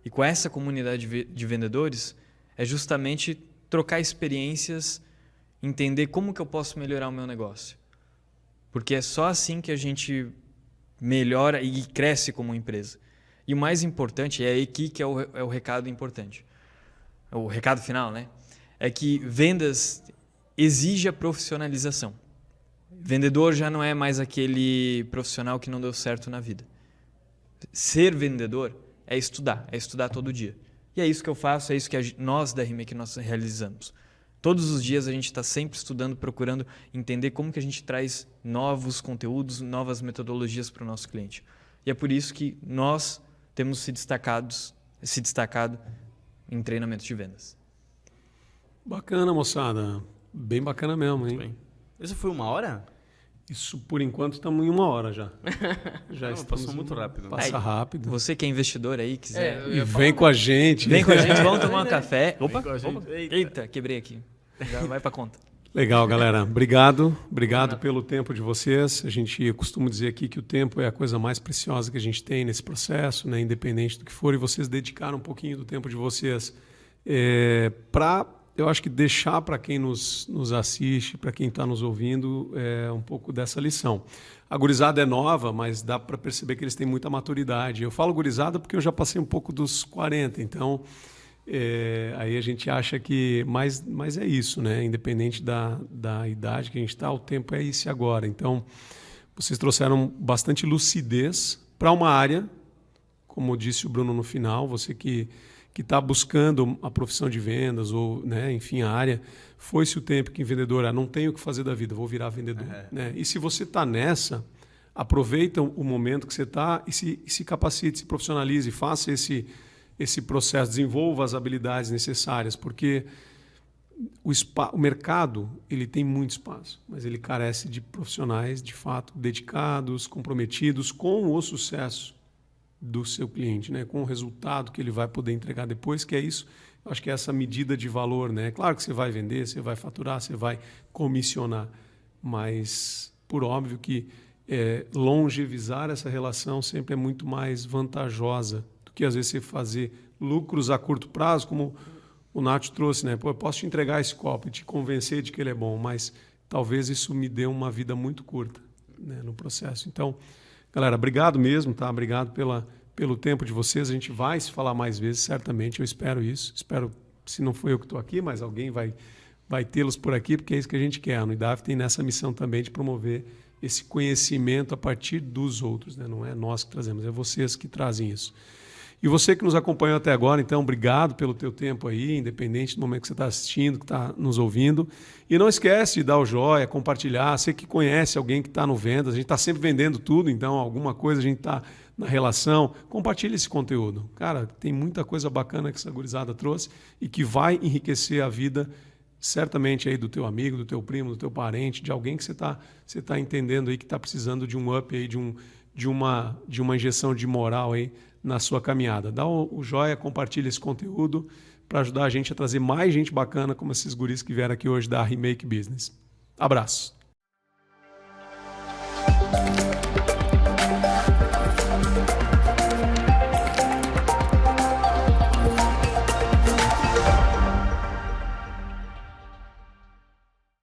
E com essa comunidade de vendedores, é justamente trocar experiências, entender como que eu posso melhorar o meu negócio. Porque é só assim que a gente melhora e cresce como empresa. E o mais importante, é aqui que é o recado importante. O recado final, né? É que vendas exige a profissionalização. Vendedor já não é mais aquele profissional que não deu certo na vida. Ser vendedor é estudar todo dia. E é isso que eu faço, é isso que nós da Remake nós realizamos. Todos os dias a gente está sempre estudando, procurando entender como que a gente traz novos conteúdos, novas metodologias para o nosso cliente. E é por isso que nós temos se destacado em treinamento de vendas. Bacana, moçada. Bem bacana mesmo, hein? Bem. Isso foi 1 hora? Isso, por enquanto, estamos em 1 hora já. Já Não, estamos passou muito rápido. Passa rápido. Você que é investidor aí, quiser... E vem com a gente. Vem com a gente, vamos tomar um café. Opa, com a gente. opa. Eita. Eita, quebrei aqui. Já vai pra conta. Legal, galera. Obrigado pelo tempo de vocês. A gente costuma dizer aqui que o tempo é a coisa mais preciosa que a gente tem nesse processo, né? Independente do que for, e vocês dedicaram um pouquinho do tempo de vocês para, eu acho que deixar para quem nos assiste, para quem está nos ouvindo, um pouco dessa lição. A gurizada é nova, mas dá para perceber que eles têm muita maturidade. Eu falo gurizada porque eu já passei um pouco dos 40, então... aí a gente acha que... Mas é isso, né? Independente da idade que a gente está, o tempo é esse agora. Então, vocês trouxeram bastante lucidez para uma área, como disse o Bruno no final, você que está buscando a profissão de vendas ou, né, enfim, a área, foi-se o tempo que vendedor, não tenho o que fazer da vida, vou virar vendedor. Né? E se você está nessa, aproveita o momento que você está e se capacite, se profissionalize, faça esse processo, desenvolva as habilidades necessárias, porque o mercado ele tem muito espaço, mas ele carece de profissionais, de fato, dedicados, comprometidos com o sucesso do seu cliente, né? Com o resultado que ele vai poder entregar depois, que é isso, acho que é essa medida de valor. Né? Claro que você vai vender, você vai faturar, você vai comissionar, mas, por óbvio que longevizar essa relação sempre é muito mais vantajosa que às vezes você fazer lucros a curto prazo, como o Nath trouxe, né? Pô, eu posso te entregar esse copo e te convencer de que ele é bom, mas talvez isso me dê uma vida muito curta, né, no processo. Então, galera, obrigado mesmo, tá? Obrigado pelo tempo de vocês. A gente vai se falar mais vezes, certamente. Eu espero isso. Espero, se não foi eu que estou aqui, mas alguém vai tê-los por aqui, porque é isso que a gente quer. A Unidade tem nessa missão também de promover esse conhecimento a partir dos outros, né? Não é nós que trazemos, é vocês que trazem isso. E você que nos acompanhou até agora, então, obrigado pelo teu tempo aí, independente do momento que você está assistindo, que está nos ouvindo. E não esquece de dar o joia, compartilhar. Você que conhece alguém que está no Vendas, a gente está sempre vendendo tudo, então alguma coisa a gente está na relação. Compartilhe esse conteúdo. Cara, tem muita coisa bacana que essa gurizada trouxe e que vai enriquecer a vida, certamente, aí do teu amigo, do teu primo, do teu parente, de alguém que você tá entendendo aí que está precisando de um up aí, de uma injeção de moral aí na sua caminhada. Dá o joia, compartilha esse conteúdo para ajudar a gente a trazer mais gente bacana como esses guris que vieram aqui hoje da Remake Business. Abraço.